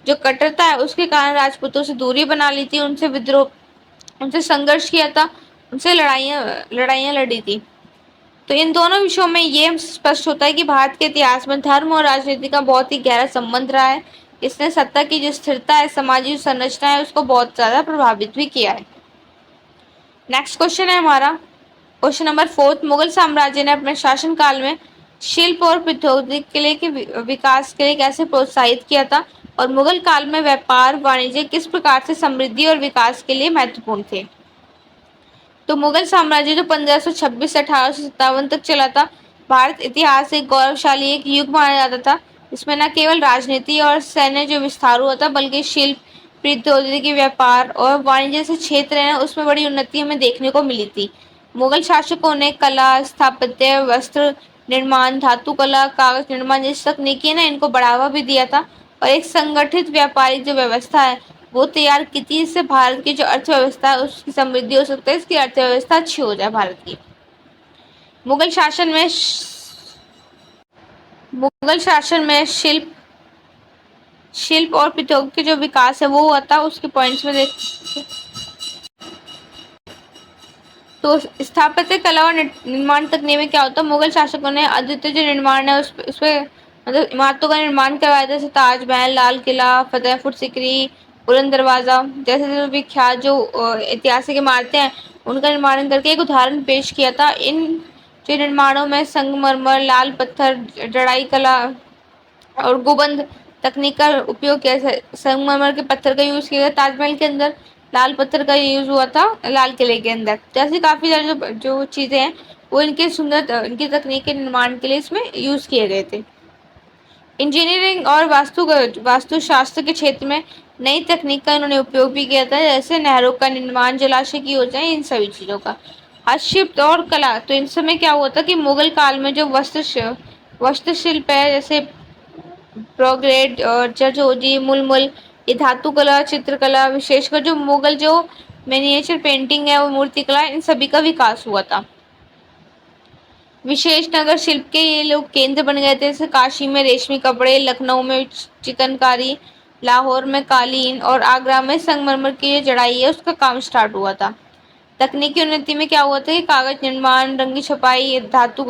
जो कट्टरता है उसके कारण राजपूतों से दूरी बना ली थी, उनसे विद्रोह, उनसे संघर्ष किया था, उनसे लड़ाइयाँ लड़ाइयाँ लड़ी थी। तो इन दोनों विषयों में ये स्पष्ट होता है कि भारत के इतिहास में धर्म और राजनीति का बहुत ही गहरा संबंध रहा है। इसने सत्ता की जो स्थिरता है, सामाजिक संरचना है, उसको बहुत ज्यादा प्रभावित भी किया है। नेक्स्ट क्वेश्चन है हमारा क्वेश्चन नंबर 4। मुगल साम्राज्य ने अपने शासन काल में शिल्प और प्रौद्योगिकी के विकास के लिए कैसे प्रोत्साहित किया था, और मुगल काल में व्यापार वाणिज्य किस प्रकार से समृद्धि और विकास के लिए महत्वपूर्ण थे। तो मुगल साम्राज्य जो 1526 से 1857 तक चला था, भारत इतिहास एक गौरवशाली एक युग माना जाता था। इसमें न केवल राजनीति और सैन्य जो विस्तार हुआ था, बल्कि शिल्प, प्रौद्योगिकी, व्यापार और वाणिज्य जैसे क्षेत्र है उसमें बड़ी उन्नति हमें देखने को मिली थी। मुगल शासकों ने कला, स्थापत्य, वस्त्र निर्माण, धातु कला, कागज निर्माण जैसी तकनीकी है ना इनको बढ़ावा भी दिया था, और एक संगठित व्यापारिक जो व्यवस्था है वो तैयार की थी, इससे भारत की जो अर्थव्यवस्था है उसकी समृद्धि हो सकती है, इसकी अर्थव्यवस्था अच्छी हो जाए भारत की। मुगल शासन में शिल्प शिल्प और प्रौद्योगिकी जो विकास है वो हुआ था, उसके पॉइंट्स में देख। तो स्थापत्य कला और निर्माण तकनीक में क्या होता है, मुगल शासकों ने अद्वितीय जो निर्माण है उसपे मतलब इमारतों का निर्माण करवाया, जैसे ताजमहल, लाल किला, फतेहपुर सिकरी, बुलंद दरवाजा जैसे जो विख्यात जो ऐतिहासिक इमारतें हैं उनका निर्माण करके एक उदाहरण पेश किया था। इन जो निर्माणों में संगमरमर, लाल पत्थर, जड़ाई कला और गुबंद तकनीक का उपयोग किया। संगमरमर के पत्थर का यूज किया गया ताजमहल के अंदर, लाल पत्थर का यूज हुआ था लाल किले के अंदर। तो ऐसी काफी सारी जो चीजें हैं वो इनके सुंदर इनकी तकनीक के निर्माण के लिए इसमें यूज किए गए थे। इंजीनियरिंग और वास्तुशास्त्र के क्षेत्र में नई तकनीक का इन्होंने उपयोग भी किया था, जैसे नहरों का निर्माण, जलाशय की योजना, इन सभी चीज़ों का। हस्तशिल्प और कला, तो इन समय क्या हुआ था कि मुगल काल में जो वस्त्रशिल्प है, जैसे प्रोग्रेड और जरदोजी, मुलमुल, ये धातु कला, चित्रकला, विशेषकर जो मुगल जो मिनिएचर पेंटिंग है, वो मूर्तिकला, इन सभी का विकास हुआ था। विशेष नगर शिल्प के ये लोग केंद्र बन गए थे, जैसे काशी में रेशमी कपड़े, लखनऊ में चिकनकारी, लाहौर में कालीन और आगरा में संगमरमर की जो जड़ाई है उसका काम स्टार्ट हुआ था। तकनीकी उन्नति में क्या हुआ था कि कागज निर्माण, रंगी छपाई, धातु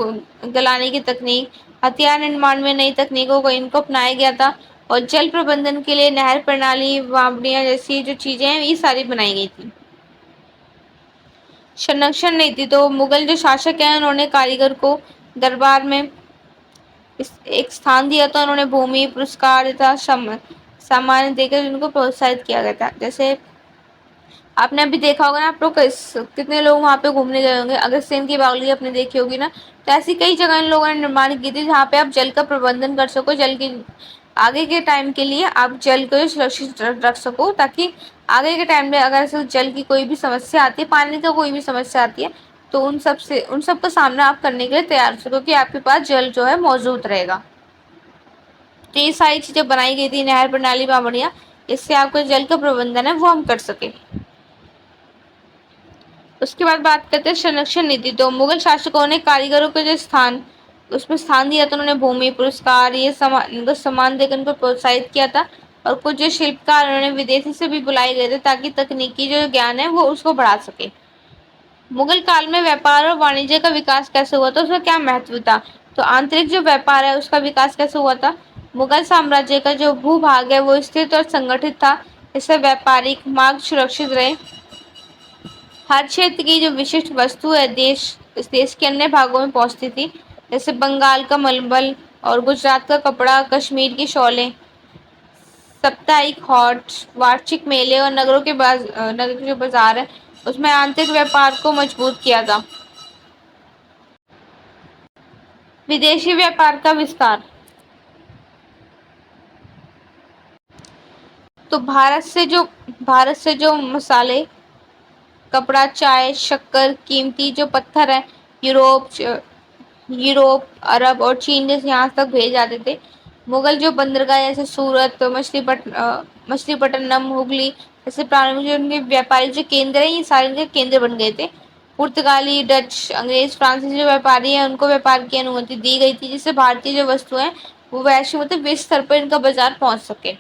गलाने की तकनीक, हथियार निर्माण में नई तकनीकों को इनको अपनाया गया था, और जल प्रबंधन के लिए नहर प्रणाली, वावड़ियां जैसी जो चीजें हैं ये सारी बनाई गई थी। संरक्षण नीति, तो मुगल जो शासक हैं उन्होंने कारीगर को दरबार में एक स्थान दिया था, उन्होंने भूमि, पुरस्कार तथा सामान्य देकर उनको प्रोत्साहित किया गया था। जैसे आपने अभी देखा होगा ना, आप लोग कितने लोग वहाँ पे घूमने गए होंगे, अगस्त्यन की बावली आपने देखी होगी ना, तो ऐसी कई जगह इन लोगों ने निर्माण की थी जहाँ पे आप जल का प्रबंधन कर सको, जल की आगे के टाइम के लिए आप जल को सुरक्षित रख सको, ताकि आगे के टाइम में अगर जल की कोई भी समस्या आती है, पानी का कोई भी समस्या आती है, तो उन सब का सामना आप करने के लिए तैयार हो सको, कि आपके पास जल जो है मौजूद रहेगा। तो ये सारी चीजें बनाई गई थी, नहर प्रणाली, बावड़ियां, इससे आपका जल का प्रबंधन है वो हम कर सके। उसके बाद बात करते हैं संरक्षण नीति, तो मुगल शासकों ने कारीगरों को जो स्थान उसमें स्थान दिया था, उन्होंने भूमि, पुरस्कार, ये इनको सम्मान देकर उनको प्रोत्साहित किया था, और कुछ जो शिल्पकार उन्होंने विदेशी से भी बुलाए गए थे, ताकि तकनीकी जो ज्ञान है वो उसको बढ़ा सके। मुगल काल में व्यापार और वाणिज्य का विकास कैसे हुआ था, उसका क्या महत्व था, तो आंतरिक जो व्यापार है उसका विकास कैसे हुआ था। मुगल साम्राज्य का जो भूभाग है वो स्थित और संगठित था, इससे व्यापारिक मार्ग सुरक्षित रहे। हर क्षेत्र की जो विशिष्ट वस्तु है इस देश के अन्य भागों में पहुंचती थी, जैसे बंगाल का मलबल और गुजरात का कपड़ा, कश्मीर की शॉलें। साप्ताहिक हाट, वार्षिक मेले और नगर के जो बाजार है उसमें आंतरिक व्यापार को मजबूत किया था। विदेशी व्यापार का विस्तार, तो भारत से जो मसाले, कपड़ा, चाय, शक्कर, कीमती जो पत्थर है, यूरोप यूरोप, अरब और चीन जैसे यहाँ तक भेजे जाते थे। मुगल जो बंदरगाह जैसे सूरत, मछलीपट्टनम, हुगली जैसे प्रारंभिक जो उनके व्यापारिक जो केंद्र है, ये सारे उनके केंद्र बन गए थे। पुर्तगाली, डच, अंग्रेज, फ्रांसीसी जो व्यापारी हैं उनको व्यापार की अनुमति दी गई थी, जिससे भारतीय जो वस्तु है वो वैश्विक मतलब विश्व स्तर पर इनका बाजार पहुंच सके।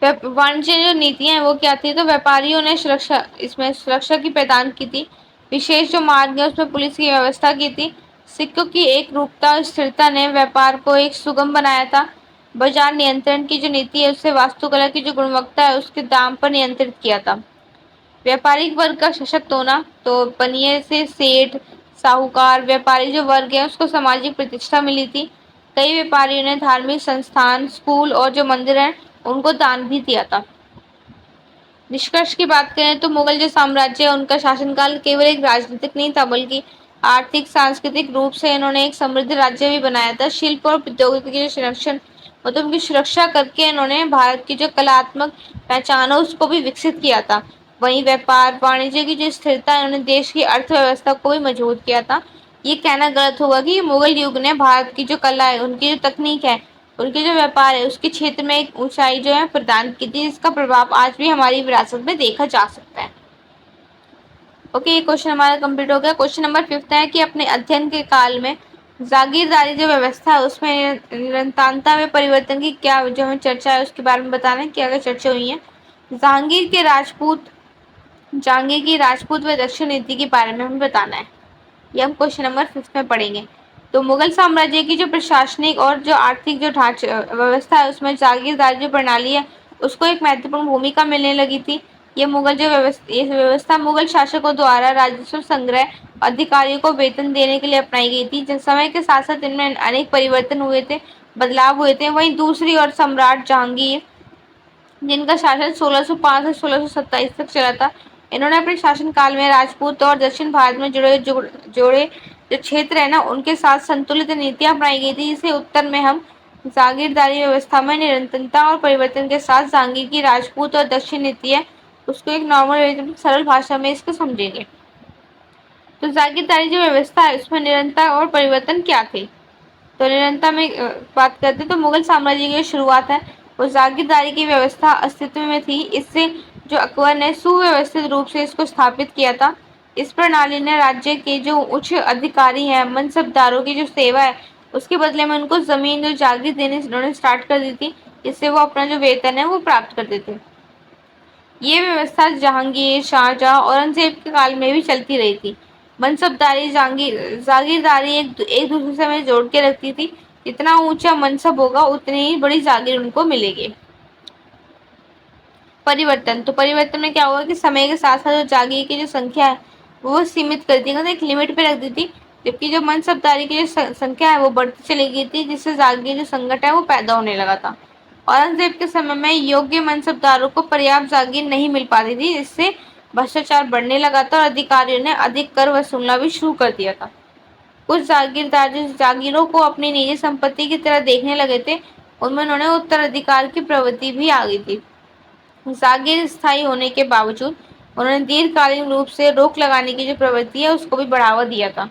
वाणिज्य जो नीतियां हैं वो क्या थी, तो व्यापारियों ने सुरक्षा की प्रदान की थी। विशेष जो मार्ग है उसमें पुलिस की व्यवस्था की थी। सिक्कों की एक रूपता और स्थिरता ने व्यापार को एक सुगम बनाया था। बाजार नियंत्रण की जो नीति है उससे वास्तुकला की जो गुणवत्ता है उसके दाम पर नियंत्रित किया था। व्यापारिक वर्ग का सशक्त होना, तो बनिए से सेठ, साहूकार, व्यापारी जो वर्ग है उसको सामाजिक प्रतिष्ठा मिली थी। कई व्यापारियों ने धार्मिक संस्थान, स्कूल और जो मंदिर हैं उनको दान भी दिया था। निष्कर्ष की बात करें तो मुगल जो साम्राज्य है उनका शासनकाल केवल एक राजनीतिक नहीं था, बल्कि आर्थिक, सांस्कृतिक रूप से इन्होंने एक समृद्ध राज्य भी बनाया था। शिल्प और प्रौद्योगिकी के संरक्षण मतलब उनकी सुरक्षा करके इन्होंने भारत की जो कलात्मक पहचान है उसको भी विकसित किया था। वहीं व्यापार वाणिज्य की जो स्थिरता है इन्होंने देश की अर्थव्यवस्था को भी मजबूत किया था। ये कहना गलत होगा कि मुगल युग ने भारत की जो कला है, उनकी जो तकनीक है, उनके जो व्यापार है उसके क्षेत्र में एक ऊंचाई जो है प्रदान की थी, जिसका प्रभाव आज भी हमारी विरासत में देखा जा सकता है। ओके, ये क्वेश्चन हमारा कंप्लीट हो गया। क्वेश्चन नंबर 5 है कि अपने अध्ययन के काल में जागीरदारी जो व्यवस्था है उसमें निरंतरता में परिवर्तन की क्या जो हमें चर्चा है उसके बारे में बताना है, क्या क्या चर्चा हुई है। जहांगीर की राजपूत व दक्षिण नीति के बारे में हमें बताना है। ये हम क्वेश्चन नंबर 5 में पढ़ेंगे। तो मुगल साम्राज्य की जो प्रशासनिक और जो आर्थिक जो ढांचा व्यवस्था है उसमें जागीरदारी जो प्रणाली है उसको एक महत्वपूर्ण भूमिका मिलने लगी थी। ये व्यवस्था मुगल शासकों द्वारा राजस्व संग्रह, अधिकारियों को वेतन देने के लिए अपनाई गई थी। जिस समय के साथ साथ इनमें अनेक परिवर्तन हुए थे, बदलाव हुए थे। वहीं दूसरी ओर सम्राट जहांगीर, जिनका शासन 1605 से 1627 तक चला था, इन्होंने अपने शासन काल में राजपूत और दक्षिण भारत में जुड़े जो क्षेत्र है ना उनके साथ संतुलित नीतियां अपनाई गई थी। जिसे उत्तर में हम जागीरदारी व्यवस्था में निरंतरता और परिवर्तन के साथ जागीर की राजपूत और दक्षिण नीति है उसको एक नॉर्मल सरल भाषा में इसको समझेंगे। तो जागीरदारी जो व्यवस्था है उसमें निरंतर और परिवर्तन क्या थे। तो निरंतर में बात करते तो मुगल साम्राज्य की शुरुआत है वो जागीरदारी की व्यवस्था अस्तित्व में थी। इससे जो अकबर ने सुव्यवस्थित रूप से इसको स्थापित किया था। इस प्रणाली ने राज्य के जो उच्च अधिकारी हैं मनसबदारों की जो सेवा है उसके बदले में उनको जमीन जो जागीर देने उन्होंने स्टार्ट कर दी थी। इससे वो अपना जो वेतन है वो प्राप्त करते थे। ये व्यवस्था जहांगीर शाहजहां औरंगजेब के काल में भी चलती रही थी। मनसबदारी जागीरदारी एक दूसरे से हमें जोड़ के रखती थी। जितना ऊंचा मनसब होगा उतनी ही बड़ी जागीर उनको मिलेगी। परिवर्तन तो परिवर्तन में क्या हुआ कि समय के साथ साथ जो जागीर की जो संख्या है वो सीमित कर दी गई, एक लिमिट पे रख दी थी। जबकि जो मनसबदारी की जो संख्या है वो बढ़ती चली गई थी जिससे जागीर जो संकट है वो पैदा होने लगा था। औरंगजेब के समय में योग्य मनसबदारों को पर्याप्त जागीर नहीं मिल पाती थी जिससे भ्रष्टाचार बढ़ने लगा था और अधिकारियों ने अधिक कर वसूलना भी शुरू कर दिया था। कुछ जागीरदार जिस जागीरों को अपनी निजी संपत्ति की तरह देखने लगे थे उनमें उन्होंने उत्तराधिकार की प्रवृत्ति भी आ गई थी। जागीर स्थायी होने के बावजूद उन्होंने दीर्घकालीन रूप से रोक लगाने की जो प्रवृत्ति है उसको भी बढ़ावा दिया था।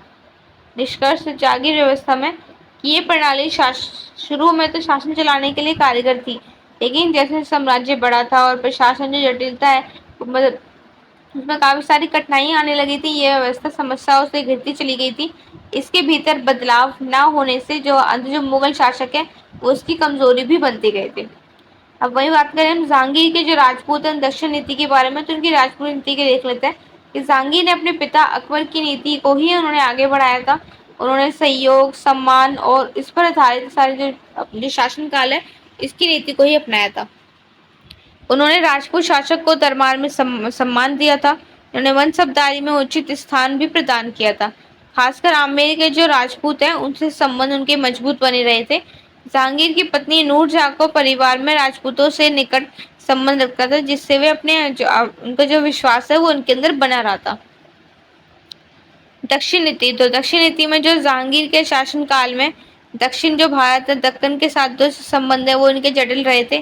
निष्कर्ष जागीर व्यवस्था में कि ये प्रणाली शुरू में तो शासन चलाने के लिए कारगर थी लेकिन जैसे साम्राज्य बढ़ा था और प्रशासन जो जटिलता है मतलब उसमें काफी सारी कठिनाइयां आने लगी थी। ये व्यवस्था समस्याओं से घिरती चली गई थी। इसके भीतर बदलाव न होने से जो मुगल शासक है वो उसकी कमजोरी भी बनते गए थे। अब वही बात करें हम जहांगीर के जो राजपूत दक्षिण नीति के बारे में तो उनकी राजपूत नीति के देख लेते हैं कि जहांगीर ने अपने पिता अकबर की नीति को ही उन्होंने आगे बढ़ाया था। उन्होंने सहयोग सम्मान और इस पर आधारित सारे जो शासन काल है इसकी नीति को ही अपनाया था। उन्होंने राजपूत शासक को दरबार में सम्मान दिया था। उन्होंने मनसबदारी में उचित स्थान भी प्रदान किया था। खासकर आमेर के जो राजपूत हैं उनसे संबंध उनके मजबूत बने रहे थे। जहांगीर की पत्नी नूरजहां को परिवार में राजपूतों से निकट संबंध रखता था जिससे वे उनका जो विश्वास है वो उनके अंदर बना रहा था। दक्षिण नीति तो दक्षिण नीति में जो जहांगीर के शासन काल में दक्षिण जो भारत दक्कन के साथ जो संबंध है वो इनके जटिल रहे थे।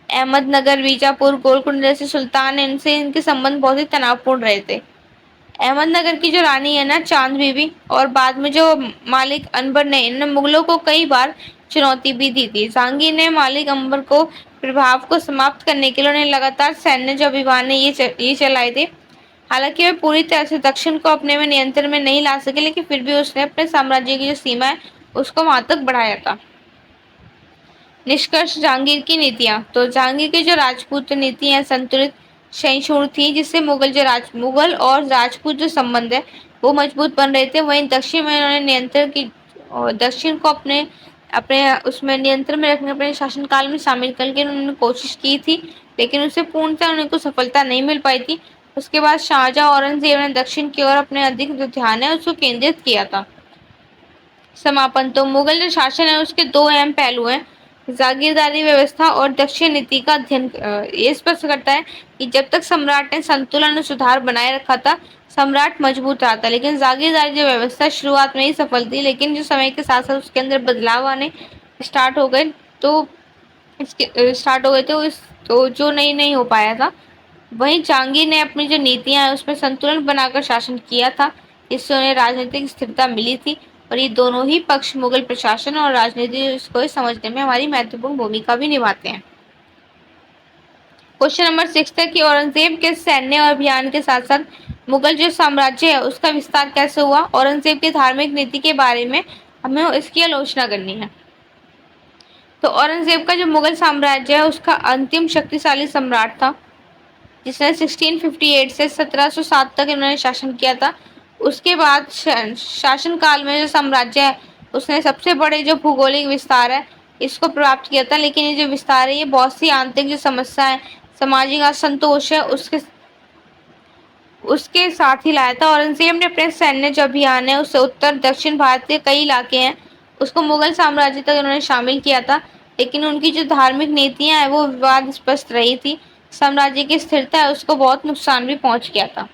अहमदनगर बीजापुर गोलकुंड जैसे सुल्तान इनसे इनके संबंध बहुत ही तनावपूर्ण रहे थे। अहमदनगर की जो रानी है ना चांद बीबी और बाद में जो मालिक अनबर ने इन मुगलों को कई बार चुनौती भी दी थी। जहांगीर ने मालिक अंबर को प्रभाव को समाप्त करने के लिए उन्हें लगातार सैन्य जो अभियान है ये चलाए थे। हालांकि वे पूरी तरह से दक्षिण को अपने में नियंत्रण में नहीं ला सके लेकिन फिर भी उसने अपने साम्राज्य की जो सीमा है उसको वहां तक बढ़ाया था। निष्कर्ष जहांगीर की नीतियां तो जहांगीर की जो राजपूत नीतियां संतुलित सहिष्णु थी जिससे मुगल और राजपूत जो संबंध है वो मजबूत बन रहे थे। वहीं दक्षिण में उन्होंने नियंत्रण की और दक्षिण को अपने अपने उसमें नियंत्रण में रखने अपने शासनकाल में शामिल करके उन्होंने कोशिश की थी लेकिन उससे पूर्णतः उनको सफलता नहीं मिल पाई थी। उसके बाद शाहजहां औरंगजेब ने दक्षिण की ओर अपने अधिक जो ध्यान है उसको केंद्रित किया था। समापन तो मुगल जो शासन है उसके दो अहम पहलू हैं जागीरदारी व्यवस्था और दक्षिण नीति का अध्ययन। ये स्पष्ट करता है कि जब तक सम्राट ने संतुलन और सुधार बनाए रखा था सम्राट मजबूत रहा था। लेकिन जागीरदारी जो व्यवस्था शुरुआत में ही सफल थी लेकिन जो समय के साथ साथ उसके अंदर बदलाव आने स्टार्ट हो गए तो तो जो नहीं हो पाया था। वहीं जहांगीर ने अपनी जो नीतियां हैं उसमें संतुलन बनाकर शासन किया था। इससे उन्हें राजनीतिक स्थिरता मिली थी और ये दोनों ही पक्ष मुगल प्रशासन और राजनीति को समझने में हमारी महत्वपूर्ण भूमिका भी निभाते हैं। क्वेश्चन नंबर 6 था कि औरंगजेब के सैन्य और अभियान के साथ साथ मुगल जो साम्राज्य है उसका विस्तार कैसे हुआ। औरंगजेब की धार्मिक नीति के बारे में हमें इसकी आलोचना करनी है। तो औरंगजेब का जो मुगल साम्राज्य है उसका अंतिम शक्तिशाली सम्राट था जिसने 1658 से 1707 तक इन्होंने शासन किया था। उसके बाद शासन काल में जो साम्राज्य है उसने सबसे बड़े जो भौगोलिक विस्तार है इसको प्राप्त किया था। लेकिन ये जो विस्तार है ये बहुत सी आंतरिक जो समस्या है सामाजिक असंतोष है उसके साथ ही लाया था। औरंगजेब ने अपने सैन्य जो अभियान है उससे उत्तर दक्षिण भारत के कई इलाके हैं उसको मुगल साम्राज्य तक उन्होंने शामिल किया था। लेकिन उनकी जो धार्मिक नीतियां है वो विवाद स्पष्ट रही थी। साम्राज्य की स्थिरता है उसको बहुत नुकसान भी पहुंच गया था।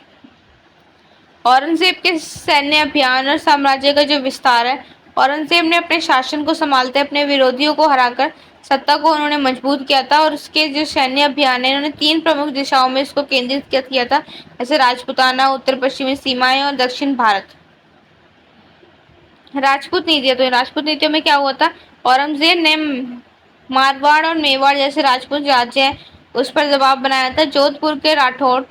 औरंगजेब के सैन्य अभियान और साम्राज्य का जो विस्तार है, औरंगजेब ने अपने शासन को संभालते अपने विरोधियों को हराकर सत्ता को उन्होंने मजबूत किया था। और उसके जो सैन्य अभियान है, इन्होंने 3 प्रमुख दिशाओं में इसको केंद्रित किया था, जैसे राजपूताना, उत्तर पश्चिमी सीमाएं और दक्षिण भारत। राजपूत नीतियां, तो राजपूत नीतियों में क्या हुआ था, औरंगजेब ने मारवाड़ और मेवाड़ जैसे राजपूत राज्य है उस पर दबाव बनाया था। जोधपुर के राठौड़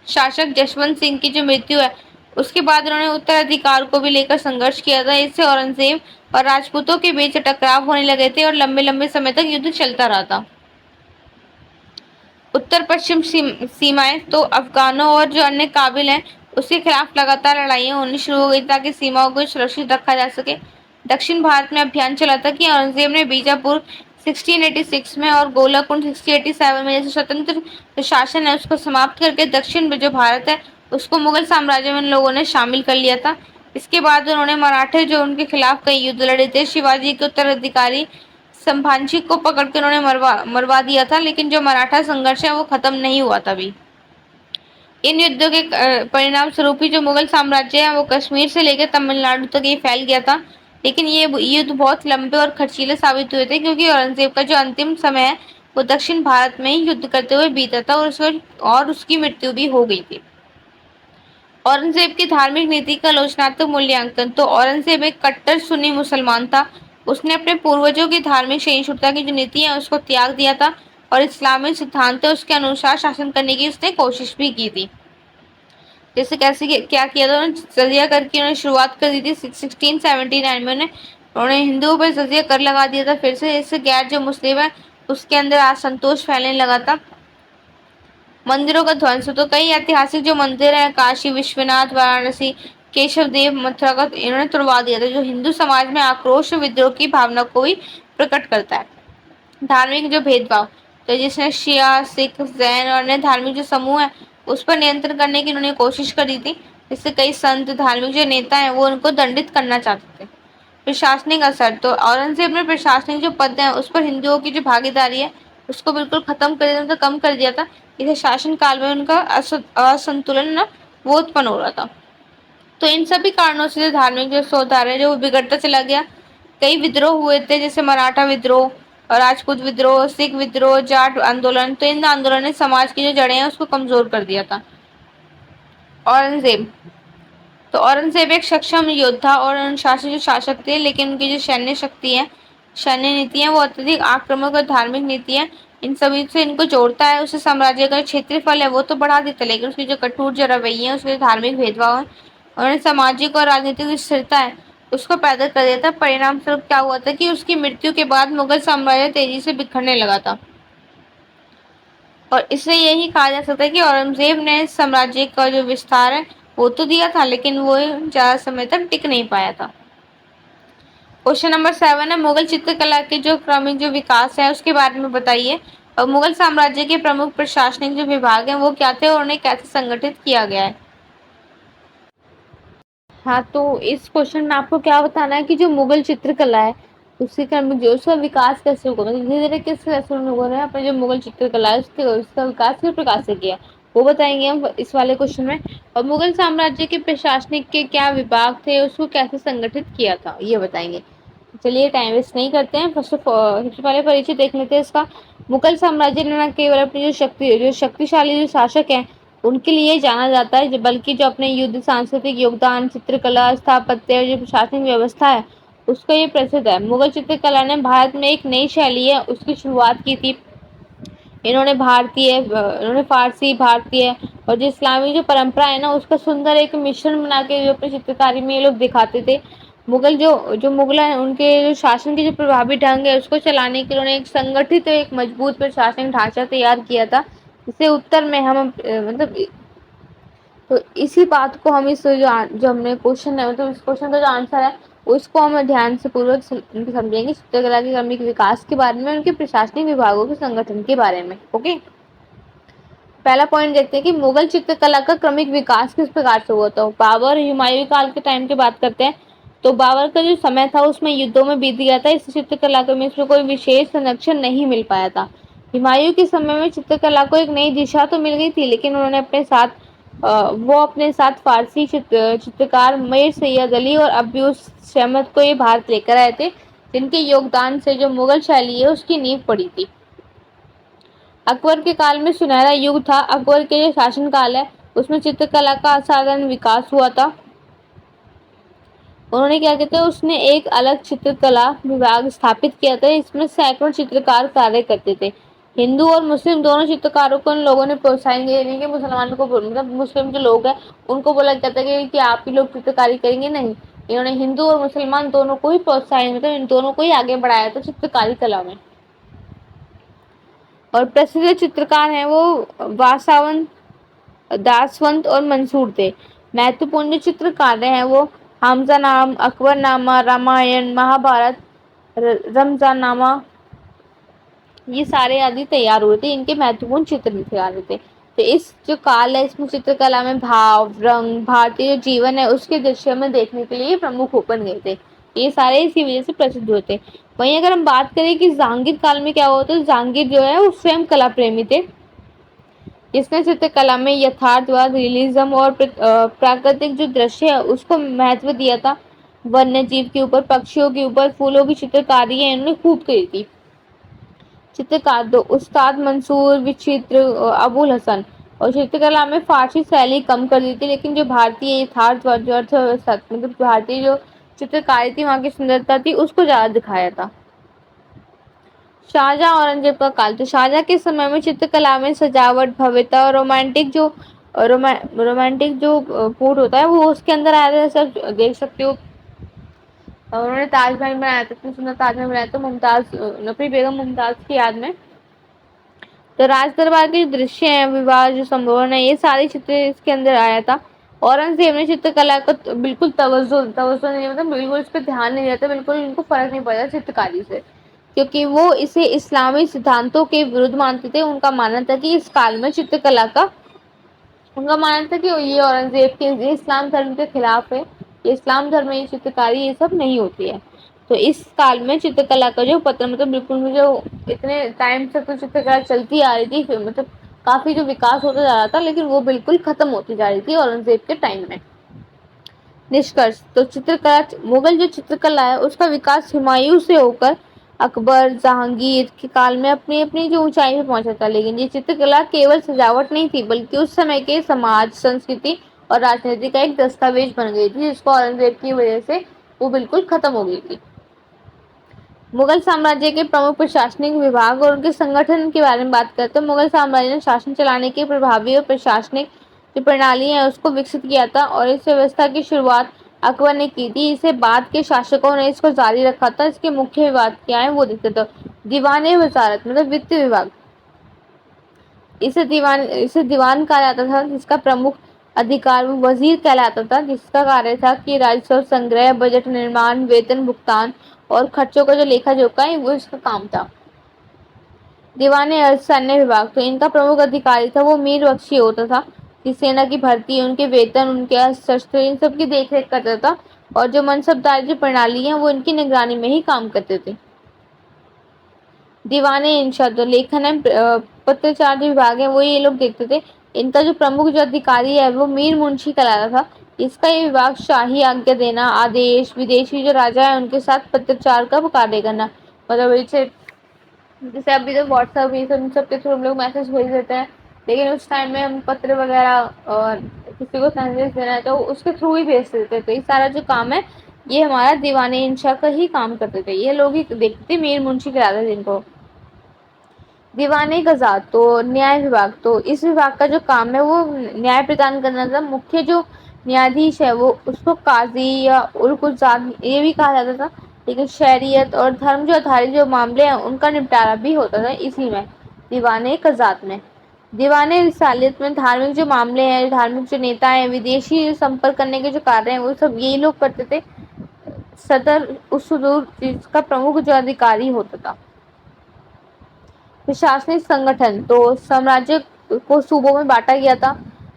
शासक जसवंत सिंह की जो मृत्यु है, उसके बाद उन्होंने उत्तराधिकार को भी लेकर संघर्ष किया था। इससे औरंगजेब और राजपूतों के बीच टकराव होने लगे थे और लंबे लंबे समय तक युद्ध चलता रहा था। उत्तर पश्चिम सीमाएं, तो अफगानों और जो अन्य काबिल हैं उसके खिलाफ लगातार लड़ाइयां होनी शुरू हो गई ताकि सीमाओं को सुरक्षित रखा जा सके। दक्षिण भारत में अभियान चला था कि औरंगजेब ने बीजापुर 1686 में और गोलाकुंड 1687 में जैसे स्वतंत्र शासन है उसको समाप्त करके दक्षिण में जो भारत है उसको मुगल साम्राज्य में लोगों ने शामिल कर लिया था। इसके बाद उन्होंने मराठे जो उनके खिलाफ कई युद्ध लड़े थे, शिवाजी के उत्तराधिकारी संभाजी को पकड़कर उन्होंने मरवा दिया था, लेकिन जो मराठा संघर्ष है वो खत्म नहीं हुआ था अभी। इन युद्धों के परिणाम स्वरूप ही जो मुगल साम्राज्य है वो कश्मीर से लेकर तमिलनाडु तक ये फैल गया था। लेकिन ये युद्ध बहुत लंबे और खर्चीले साबित हुए थे, क्योंकि औरंगजेब का जो अंतिम समय है वो दक्षिण भारत में ही युद्ध करते हुए बीता था और उसकी मृत्यु भी हो गई थी। औरंगजेब की धार्मिक नीति का आलोचनात्मक मूल्यांकन, तो औरंगजेब एक कट्टर सुन्नी मुसलमान था। उसने अपने पूर्वजों की धार्मिक सहिष्णुता की जो नीति है उसको त्याग दिया था और इस्लामी सिद्धांत उसके अनुसार शासन करने की उसने कोशिश भी की थी। जैसे कैसे क्या किया था, उन्होंने जजिया कर की उन्होंने शुरुआत कर दी थी 1679 में। उन्होंने हिंदुओं पर जजिया कर लगा दिया था फिर से। इससे गैर जो मुस्लिम है उसके अंदर असंतोष फैलने लगा था। मंदिरों का ध्वंस, तो कई ऐतिहासिक जो मंदिर हैं, काशी विश्वनाथ, वाराणसी, केशव देव, मथुरा का, इन्होंने तुड़वा दिया था, जो हिंदू समाज में आक्रोश और विद्रोह की भावना को भी प्रकट करता है। धार्मिक जो भेदभाव, तो जिसने शिया, सिख, जैन और अन्य धार्मिक जो समूह है उस पर नियंत्रण करने की उन्होंने कोशिश करी थी। जिससे कई संत, धार्मिक जो नेता हैं वो उनको दंडित करना चाहते थे। प्रशासनिक असर, तो औरंगजेब ने प्रशासनिक जो पद है उस पर हिंदुओं की जो भागीदारी है उसको बिल्कुल खत्म कर दिया था, कम कर दिया था। इसे शासन काल में उनका असंतुलन ना वो उत्पन्न हो रहा था। तो इन सभी कारणों से जो धार्मिक जो सुधार है जो वो बिगड़ता चला गया। कई विद्रोह हुए थे, जैसे मराठा विद्रोह, राजपूत विद्रोह, सिख विद्रोह, जाट आंदोलन। तो इन आंदोलन ने समाज की जो जड़ें हैं उसको कमजोर कर दिया था। औरंगजेब, तो औरंगजेब एक सक्षम योद्धा और अनुशासित जो शासक थे, लेकिन उनकी जो सैन्य शक्ति है, सैन्य नीति है वो अत्यधिक आक्रामक और धार्मिक नीति है। इन सभी से इनको जोड़ता है। उससे साम्राज्य का क्षेत्रफल है वो तो बढ़ा देता है, लेकिन उसकी जो कठोर जो रवैये है, उसके धार्मिक भेदभाव है, उन्होंने सामाजिक और राजनीतिक स्थिरता है उसको पैदा कर दिया था। परिणाम स्वरूप क्या हुआ था कि उसकी मृत्यु के बाद मुगल साम्राज्य तेजी से बिखरने लगा था। और इससे यही कहा जा सकता है कि औरंगजेब ने साम्राज्य का जो विस्तार है वो तो दिया था, लेकिन वो ज्यादा समय तक टिक नहीं पाया था। क्वेश्चन नंबर 7 है, मुगल चित्रकला के जो क्रमिक जो विकास है उसके बारे में बताइए। और मुगल साम्राज्य के प्रमुख प्रशासनिक जो विभाग हैं वो क्या थे और उन्हें कैसे संगठित किया गया है। हाँ, तो इस क्वेश्चन में आपको क्या बताना है कि जो मुगल चित्रकला है उसके क्रमिक जो उसका विकास कैसे होगा, मतलब धीरे धीरे किस तरह से उन लोगों ने अपने जो मुगल चित्रकला है उसका विकास किस प्रकार से किया वो बताएंगे हम इस वाले क्वेश्चन में। और मुगल साम्राज्य के प्रशासनिक के क्या विभाग थे, उसको कैसे संगठित किया था, ये बताएंगे। चलिए टाइम वेस्ट नहीं करते हैं, फर्स्ट ऑफ ऑल सबसे पहले परिचय देख लेते हैं इसका। मुगल साम्राज्य ने न केवल अपनी जो शक्तिशाली जो शासक हैं उनके लिए जाना जाता है, बल्कि जो अपने युद्ध, सांस्कृतिक योगदान, चित्रकला, स्थापत्य और जो प्रशासनिक व्यवस्था है उसका ये प्रसिद्ध है। मुगल चित्रकला ने भारत में एक नई शैली है उसकी शुरुआत की थी। इन्होंने फारसी, भारतीय और जो इस्लामी जो परंपरा है ना उसका सुंदर एक मिश्रण बना के जो अपनी चित्रकारी में ये लोग दिखाते थे। मुगल जो मुगल हैं उनके जो शासन के जो प्रभावी ढंग है उसको चलाने के लिए उन्होंने एक संगठित एक मजबूत प्रशासनिक ढांचा तैयार किया था। जिससे उत्तर में हम मतलब तो इसी बात को हम इस जो हमने क्वेश्चन है मतलब इस क्वेश्चन का जो आंसर है उसको हम ध्यान से पूर्वक समझेंगे चित्रकला के क्रमिक विकास के बारे में, उनके प्रशासनिक विभागों के संगठन के बारे में। ओके, पहला पॉइंट देखते हैं कि मुगल चित्रकला का क्रमिक विकास किस प्रकार से हुआ था। बाबर हुमायूं काल के टाइम की बात करते हैं तो बाबर का जो समय था उसमें युद्धों में बीत गया था, इस चित्रकला में इसमें कोई विशेष संरक्षण नहीं मिल पाया था। हुमायूं के समय में चित्रकला को एक नई दिशा तो मिल गई थी, लेकिन उन्होंने अपने साथ वो अपने साथ फारसी चित्रकार मीर सैयद अली और अब्दुस शहमद को ये भारत लेकर आए थे, जिनके योगदान से जो मुगल शैली है उसकी नींव पड़ी थी। अकबर के काल में सुनहरा युग था। अकबर के जो शासन काल है उसमें चित्रकला का असाधारण विकास हुआ था। उन्होंने क्या कहते हैं, उसने एक अलग चित्रकला विभाग स्थापित किया था, इसमें सैकड़ों चित्रकार कार्य करते थे। हिंदू और मुस्लिम दोनों चित्रकारों को उन लोगों ने प्रोत्साहन दिया, नहीं कि मुसलमानों को मतलब मुस्लिम जो लोग हैं उनको बोला जाता है कि आप ही लोग चित्रकारी करेंगे, नहीं, इन्होंने हिंदू और मुसलमान दोनों को ही प्रोत्साहन, मतलब इन दोनों को ही आगे बढ़ाया था चित्रकारी कला में। और प्रसिद्ध चित्रकार हैं वो वासवान, दासवंत और मंसूर थे। महत्वपूर्ण जो चित्रकार हैं वो हमजा नाम, अकबरनामा, रामायण, महाभारत, रमजान नामा, ये सारे आदि तैयार हुए थे, इनके महत्वपूर्ण चित्र भी तैयार हुए थे। तो इस जो काल है इसमें चित्रकला में भाव, रंग, भारतीय जो जीवन है उसके दृश्य में देखने के लिए प्रमुख बन गए थे। ये सारे इसी वजह से प्रसिद्ध हुए थे। वहीं अगर हम बात करें कि जहांगीर काल में क्या हुआ, तो जहांगीर जो है वो स्वयं कला प्रेमी थे। इसने चित्रकला में यथार्थवाद, रियलिज्म और प्राकृतिक जो दृश्य है उसको महत्व दिया था। वन्य जीव के ऊपर, पक्षियों के ऊपर, फूलों की चित्रकारी है इन्होंने खूब करी थी। चित्रकार दो उस्ताद मंसूर, विचित्र, अबुल हसन। और चित्रकला में फारसी शैली कम कर दी थी, लेकिन जो भारतीय यथार्थवाद, जो अर्थव्यवस्था, मतलब भारतीय जो चित्रकारी थी, वहाँ की सुंदरता थी, उसको ज्यादा दिखाया था। शाहजहां औरंगजेब का काल, तो शाहजहां के समय में चित्रकला में सजावट, भव्यता और रोमांटिक जो फूड होता है वो उसके अंदर आया था। सब देख सकते हो, उन्होंने ताजमहल बनाया था, इतना सुंदर ताजमहल बनाया था मुमताज, अपनी बेगम मुमताज की याद में। तो राज दरबार के जो दृश्य हैं, विवाह जो संभवन है, ये सारे चित्र इसके अंदर आया था। औरंगजेब ने चित्रकला को बिल्कुल तवज्जो तवज्जो नहीं, मतलब बिल्कुल इस पर ध्यान नहीं देता, बिल्कुल इनको फर्क नहीं पड़ता चित्रकारी से, क्योंकि वो इसे इस्लामी सिद्धांतों के विरुद्ध मानते थे। उनका मानना था कि इस काल में चित्रकला का, उनका मानना था कि ये औरंगजेब के ये इस्लाम धर्म के खिलाफ है, ये इस्लाम धर्म में ये चित्रकारी ये सब नहीं होती है। तो इस काल में चित्रकला का जो पतन, मतलब बिल्कुल भी जो इतने टाइम से तो चित्रकला चलती आ रही थी, फिर मतलब काफी जो विकास होता जा रहा था, लेकिन वो बिल्कुल खत्म होती जा रही थी औरंगजेब के टाइम में। निष्कर्ष, तो चित्रकला, मुगल जो चित्रकला है उसका विकास हुमायूं से होकर अकबर, जहांगीर के काल में अपनी अपनी जो ऊंचाई पे पहुंचा था। लेकिन ये चित्रकला केवल सजावट नहीं थी, बल्कि उस समय के समाज, संस्कृति और राजनीति का एक दस्तावेज बन गई थी, जिसको औरंगजेब की वजह से वो बिल्कुल खत्म हो गई थी। मुगल साम्राज्य के प्रमुख प्रशासनिक विभाग और उनके संगठन के बारे में बात करते हैं। मुगल साम्राज्य ने शासन चलाने की प्रभावी और प्रशासनिक जो प्रणाली है उसको विकसित किया था, और इस व्यवस्था की शुरुआत अकबर ने की थी। इसे बाद के शासकों ने इसको जारी रखा था। इसके मुख्य विभाग क्या है वो देखते, तो दीवान वजारत मतलब वित्त विभाग, इसे दीवान कहा जाता था, जिसका प्रमुख अधिकार वजीर कहलाता था, जिसका कार्य था कि राजस्व संग्रह, बजट निर्माण, वेतन भुगतान और खर्चों का जो लेखा जोखा है वो इसका काम था। दीवान अर्ध सैन्य विभाग, तो इनका प्रमुख अधिकारी था वो मीर बख्शी होता था, कि सेना की भर्ती, उनके वेतन, उनके शस्त्र, इन सब की देख रेख करता था। और जो मनसबदारी जो प्रणाली है वो इनकी निगरानी में ही काम करते थे। दीवाने इंशा, तो लेखन एवं पत्रचार जो विभाग है वो ये लोग देखते थे। इनका जो प्रमुख जो अधिकारी है वो मीर मुंशी कहलाता था। इसका ये विभाग शाही आज्ञा देना, आदेश, विदेशी जो राजा है उनके साथ पत्रचार का कार्य करना, मतलब जैसे अभी तो व्हाट्सएप ये सब, इन सब के थ्रू हम लोग मैसेज भेज देते हैं, लेकिन उस टाइम में हम पत्र वगैरह और किसी को संदेश देना है तो उसके थ्रू ही भेज देते थे। तो ये सारा जो काम है ये हमारा दीवाने इंशा का ही काम करते थे, ये लोग ही देखते थे, मीर मुंशी कहलाते थे जिनको। दीवाने कज़ात, तो न्याय विभाग, तो इस विभाग का जो काम है वो न्याय प्रदान करना था। मुख्य जो न्यायाधीश है वो उसको काजी या उल-कुज़ात ये भी कहा जाता था, लेकिन शरीयत और धर्म जो आधारित जो मामले हैं उनका निपटारा भी होता था इसी में, दीवाने कज़ात में। दीवाने रिसालत में धार्मिक जो मामले हैं, धार्मिक जो नेता हैं, विदेशी संपर्क करने के जो कार्य हैं वो सब यही लोग करते थे। सदर उस सुदूर इसका प्रमुख जो अधिकारी होता था। प्रशासनिक संगठन, तो साम्राज्य को सूबों में बांटा गया था।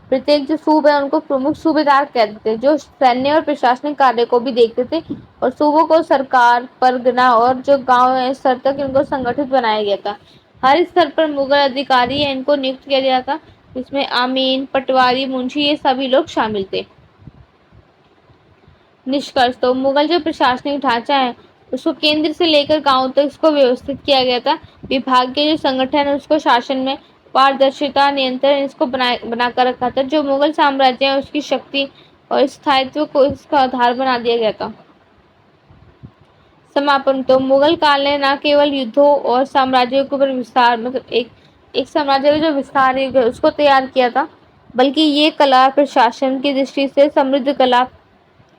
प्रत्येक जो सूब है उनको प्रमुख सूबेदार कहते थे, जो सैन्य और प्रशासनिक कार्य को भी देखते थे। और सूबों को सरकार, परगना और जो गांव है स्तर तक इनको संगठित बनाया गया था। हर स्तर पर मुगल अधिकारी है इनको नियुक्त किया गया था। इसमें आमीन, पटवारी, मुंशी ये सभी लोग शामिल थे। निष्कर्ष तो मुगल जो प्रशासनिक ढांचा है उसको केंद्र से लेकर गांव तक इसको व्यवस्थित किया गया था। विभाग के जो संगठन है उसको शासन में पारदर्शिता, नियंत्रण इसको बनाकर रखा था। जो मुगल साम्राज्य है उसकी शक्ति और स्थायित्व को इसका आधार बना दिया गया था। समापन तो मुगल काल ने न केवल युद्धों और साम्राज्यों के ऊपर विस्तार मतलब एक साम्राज्य का जो विस्तार है उसको तैयार किया था, बल्कि ये कला प्रशासन की दृष्टि से समृद्ध कला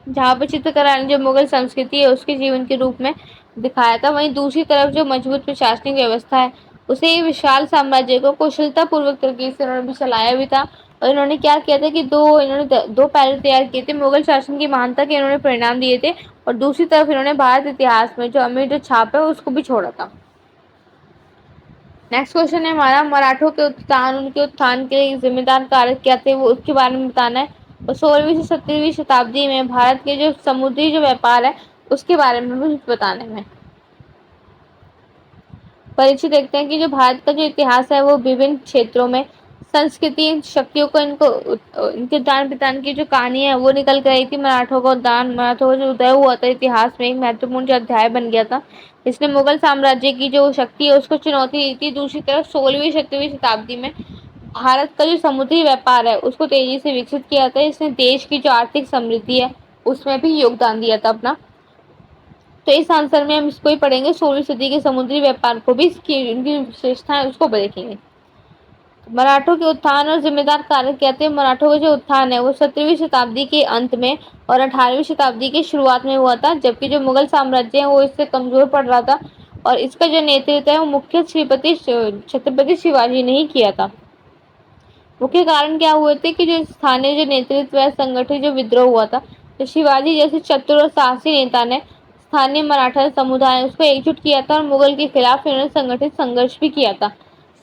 जहाँ पर चित्रकला ने जो मुगल संस्कृति है उसके जीवन के रूप में दिखाया था, वहीं दूसरी तरफ जो मजबूत प्रशासनिक व्यवस्था है उसे विशाल साम्राज्य को कुशलता पूर्वक तरीके से उन्होंने भी चलाया भी था। और इन्होंने क्या किया था कि इन्होंने दो पहलू तैयार किए थे। मुगल शासन की महानता के इन्होंने परिणाम दिए थे और दूसरी तरफ इन्होंने भारत इतिहास में जो अमीर जो छाप है उसको भी छोड़ा था। नेक्स्ट क्वेश्चन है हमारा, मराठों के उत्थान, उनके उत्थान के जिम्मेदार कारक क्या थे वो उसके बारे में बताना है। और 16वीं से 17वीं शताब्दी में भारत के जो समुद्री जो व्यापार है उसके बारे में भी बताने में। परिचय देखते हैं कि जो भारत का जो इतिहास है वो विभिन्न क्षेत्रों में संस्कृति शक्तियों को इनके दान प्रदान की जो कहानी है वो निकल कर आई थी। मराठों का जो उदय हुआ था इतिहास में एक महत्वपूर्ण जो अध्याय बन गया था। इसने मुगल साम्राज्य की जो शक्ति है उसको चुनौती दी थी। दूसरी तरफ 16वीं 17वीं शताब्दी में भारत का जो समुद्री व्यापार है उसको तेजी से विकसित किया था। इसने देश की जो आर्थिक समृद्धि है उसमें भी योगदान दिया था अपना। तो इस आंसर में हम इसको ही पढ़ेंगे, 16वीं सदी के समुद्री व्यापार को भी इसकी उनकी विशेषताएं उसको देखेंगे। मराठों के उत्थान और जिम्मेदार कारक कहते हैं। मराठों का जो उत्थान है वो 17वीं शताब्दी के अंत में और 18वीं शताब्दी की शुरुआत में हुआ था, जबकि जो मुगल साम्राज्य है वो इससे कमजोर पड़ रहा था और इसका जो नेतृत्व है वो मुख्य छत्रपति शिवाजी ने ही किया था। मुख्य कारण क्या हुए थे कि जो स्थानीय जो नेतृत्व है संगठित जो विद्रोह हुआ था, तो शिवाजी जैसे चतुर और साहसी नेता ने स्थानीय मराठा समुदाय उसको एकजुट किया था और मुगल के खिलाफ इन्होंने संगठित संघर्ष भी किया था।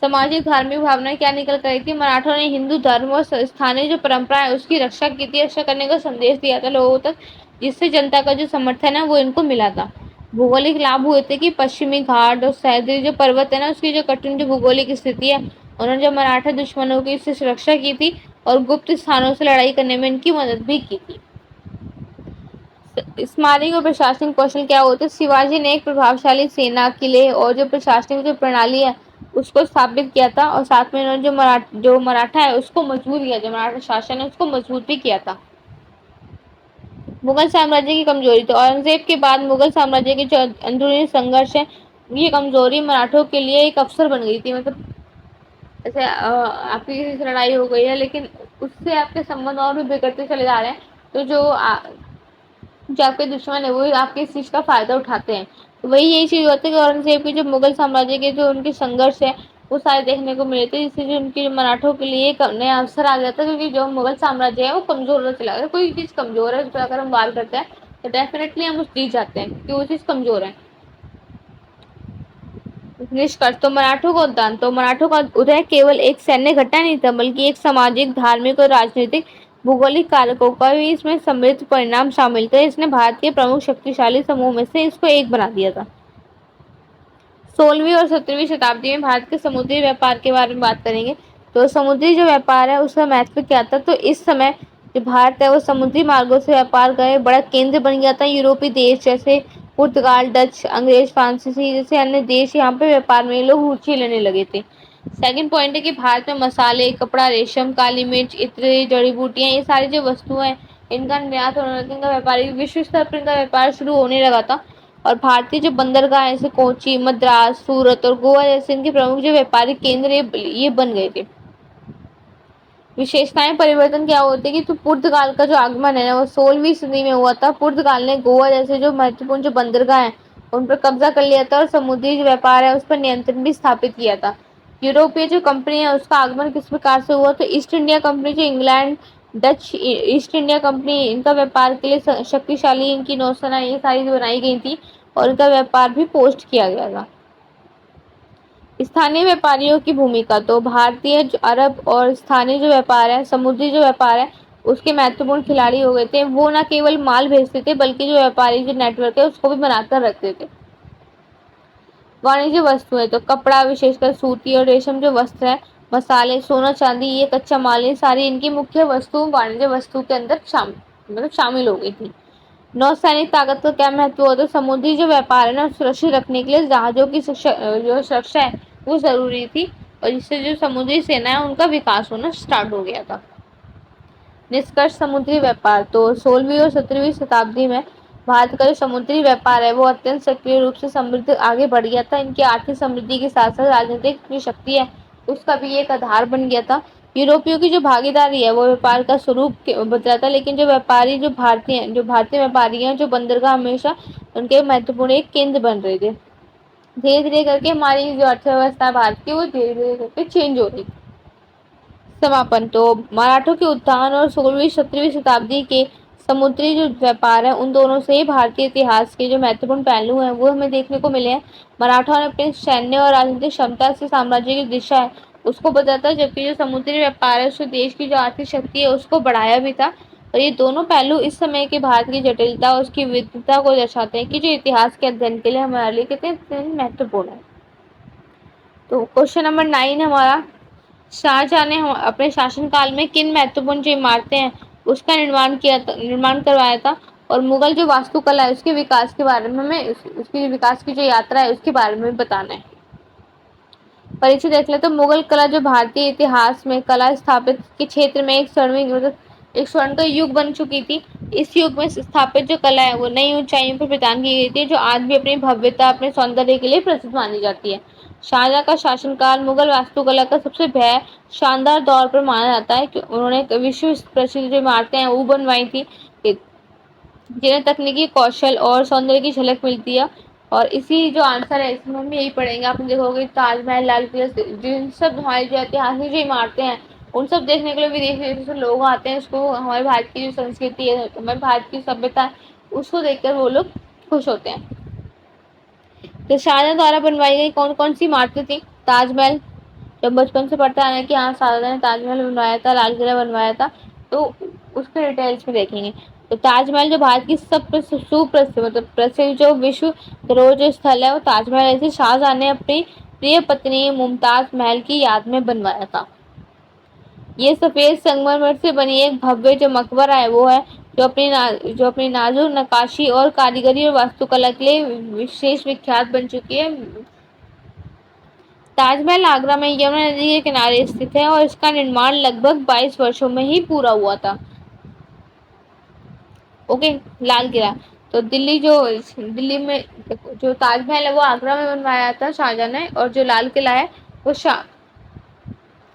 सामाजिक धार्मिक भावनाएं क्या निकल कर आई थी, मराठों ने हिंदू धर्म और स्थानीय जो परंपरा है उसकी रक्षा की थी, रक्षा करने का संदेश दिया था लोगों तक, जिससे जनता का जो समर्थन है वो इनको मिला था। भौगोलिक लाभ हुए थे कि पश्चिमी घाट और सह्याद्री जो पर्वत है ना उसकी जो कठिन जो भौगोलिक स्थिति है उन्होंने जो मराठा दुश्मनों की इससे सुरक्षा की थी और गुप्त स्थानों से लड़ाई करने में इनकी मदद भी की थी। स्मारक और प्रशासनिक कौशल क्या होते हैं, शिवाजी ने एक प्रभावशाली सेना, किले और जो प्रशासनिक जो प्रणाली है उसको स्थापित किया था और साथ में इन्होंने जो मराठा है उसको मजबूत किया, जो मराठा शासन है उसको मजबूत भी किया था। मुगल साम्राज्य की कमजोरी, तो औरंगजेब के बाद मुगल साम्राज्य के जो अंदरूनी संघर्ष है ये कमजोरी मराठों के लिए एक अवसर बन गई थी। मतलब जैसे आपकी किसी से लड़ाई हो गई है लेकिन उससे आपके संबंध और भी बिगड़ते चले जा रहे हैं, तो जो आपके दुश्मन है वो आपके इस चीज का फायदा उठाते हैं। तो वही यही चीज होती है कि औरंगजेब की जो मुगल साम्राज्य के जो उनके संघर्ष है वो सारे देखने को मिले थे, जिससे जो उनके मराठों के लिए एक नया अवसर आ गया था, क्योंकि जो मुगल साम्राज्य है वो कमजोर होता चला गया। कोई चीज कमजोर है उस पर अगर हम बात करते हैं तो डेफिनेटली हम उस जीत जाते हैं क्योंकि वो चीज कमजोर है। निष्कर्ष तो मराठों का उद्यान, तो मराठों का उदय केवल एक सैन्य घटना नहीं था बल्कि एक सामाजिक, धार्मिक और राजनीतिक भौगोलिक कारकों का भी इसमें समृद्ध परिणाम शामिल थे। इसने भारत के प्रमुख शक्तिशाली समूह में से इसको एक बना दिया था। 16वीं और 17वीं शताब्दी में भारत के समुद्री व्यापार के बारे में बात करेंगे। तो समुद्री जो व्यापार है उसका महत्व क्या था, तो इस समय जो भारत है वो समुद्री मार्गों से व्यापार का एक बड़ा केंद्र बन गया था। यूरोपीय देश जैसे पुर्तगाल, डच, अंग्रेज, फ्रांसीसी जैसे अन्य देश यहाँ पे व्यापार में लोग रुचि लेने लगे थे। सेकंड पॉइंट है कि भारत में मसाले, कपड़ा, रेशम, काली मिर्च, इत्र, जड़ी बूटियां ये सारी जो वस्तुएं हैं इनका निर्यात होने लगा, इनका व्यापारिक विश्व स्तर पर इनका व्यापार शुरू होने लगा था। और भारतीय जो बंदरगाह जैसे कोची, मद्रास, सूरत और गोवा जैसे इनके प्रमुख जो व्यापारिक केंद्र ये बन गए थे। विशेषताएं परिवर्तन क्या होते हैं कि तो पुर्तगाल का जो आगमन है ना वो 16वीं सदी में हुआ था। पुर्तगाल ने गोवा जैसे जो महत्वपूर्ण जो बंदरगाह है उन पर कब्जा कर लिया था और समुद्री जो व्यापार है उस पर नियंत्रण भी स्थापित किया था। यूरोपीय जो कंपनी है उसका आगमन किस प्रकार से हुआ, तो ईस्ट इंडिया कंपनी जो England, Dutch east India company इनका व्यापार के लिए शक्तिशाली इनकी नौसेना ये सारी बनाई गई थी और इनका व्यापार भी पोस्ट किया गया था। स्थानीय व्यापारियों की भूमिका, तो भारतीय अरब और स्थानीय जो व्यापार है समुद्री जो व्यापार है उसके महत्वपूर्ण खिलाड़ी हो गए थे। वो न केवल माल भेजते थे बल्कि जो व्यापारी जो नेटवर्क है उसको भी बनाकर रखते थे। वाणिज्य वस्तुएं, तो कपड़ा विशेषकर सूती और रेशम जो वस्त्र है मसाले, सोना चांदी, ये कच्चा माल, ये सारी इनकी मुख्य वस्तु वाणिज्य वस्तु के अंदर शामिल हो गई थी। नौसैनिक ताकत का क्या महत्व होता है? समुद्री जो व्यापार है ना सुरक्षित रखने के लिए जहाजों की जो सुरक्षा है वो जरूरी थी, और इससे जो समुद्री सेना है उनका विकास होना स्टार्ट हो गया था। निष्कर्ष समुद्री व्यापार, तो 16वीं और 17वीं शताब्दी में भारत का जो समुद्री व्यापार है वो अत्यंत सक्रिय रूप से समृद्ध आगे बढ़ गया था। इनकी आर्थिक समृद्धि के साथ साथ राजनीतिक जो शक्ति है उसका भी एक आधार बन गया था। यूरोपियों की जो भागीदारी है वो व्यापार का स्वरूप बदला था, लेकिन जो व्यापारी जो भारतीय व्यापारी हैं जो बंदरगाह हमेशा उनके महत्वपूर्ण एक केंद्र बन रहे थे। धीरे धीरे करके हमारी जो अर्थव्यवस्था है भारत की वो धीरे धीरे करके चेंज हो रही। समापन, तो मराठों के उत्थान और 16वीं 17वीं शताब्दी के समुद्री जो व्यापार है उन दोनों से ही भारतीय इतिहास के जो महत्वपूर्ण पहलू हैं वो हमें देखने को मिले हैं। मराठा ने अपने सैन्य और राजनीतिक क्षमता से साम्राज्य की दिशा है उसको बदलता, जबकि जो समुद्री व्यापार है उससे देश की जो आर्थिक शक्ति है उसको बढ़ाया भी था। और ये दोनों पहलू इस समय के भारत की जटिलता और उसकी विविधता को दर्शाते हैं कि जो इतिहास के अध्ययन के लिए हमारे लिए कितने महत्वपूर्ण है। तो क्वेश्चन नंबर 9 हमारा, शाहजहां ने अपने शासनकाल में किन महत्वपूर्ण जो इमारतें हैं उसका निर्माण करवाया था, और मुगल जो वास्तुकला है उसके विकास के बारे में हमें उसकी विकास की जो यात्रा है उसके बारे में बताना है। परीक्षा देख ले तो मुगल कला जो भारतीय इतिहास में कला स्थापित के क्षेत्र में एक स्वर्ण का युग बन चुकी थी। इस युग में स्थापित जो कला है वो नई ऊंचाइयों पर प्रदान की गई थी, जो आज भी अपनी भव्यता अपने सौंदर्य के लिए प्रसिद्ध मानी जाती है। शाहजहां का शासनकाल मुगल वास्तुकला का सबसे शानदार दौर पर माना जाता है कि उन्होंने विश्व प्रसिद्ध जो इमारतें हैं वो बनवाई थी, जिन्हें तकनीकी कौशल और सौंदर्य की झलक मिलती है। और इसी जो आंसर है इसमें हम यही पढ़ेंगे। आप देखोगे ताजमहल, लाल किला, जिन सब हमारी जो ऐतिहासिक जो इमारतें हैं उन सब देखने के लिए विदेश विदेश से लोग आते हैं। उसको हमारे भारत की जो संस्कृति है, हमारे भारत की सभ्यता है, उसको देखकर वो लोग खुश होते हैं। तो शाहजहां द्वारा बनवाई गई कौन कौन सी इमारतें थी? ताजमहल, जब बचपन से पढ़ता है ना कि हाँ शाहजहां ने ताजमहल बनवाया था, लाल किला बनवाया था, तो उसके डिटेल्स में देखेंगे। तो ताजमहल जो भारत की सब सुप्रसिद्ध मतलब प्रसिद्ध जो विश्व धरोहर स्थल है वो ताजमहल है। इसे शाहजहां ने अपनी प्रिय पत्नी मुमताज महल की याद में बनवाया था। ये सफेद संगमरमर से बनी एक भव्य जो मकबरा है वो है, जो अपनी नाजुक नक्काशी और कारीगरी और वास्तुकला के लिए विशेष विख्यात बन चुकी है। ताजमहल आगरा में यमुना नदी के किनारे स्थित है और इसका निर्माण लगभग 22 वर्षों में ही पूरा हुआ था। ओके, लाल किला, तो दिल्ली में जो ताजमहल है वो आगरा में बनवाया था शाहजहां ने, और जो लाल किला है वो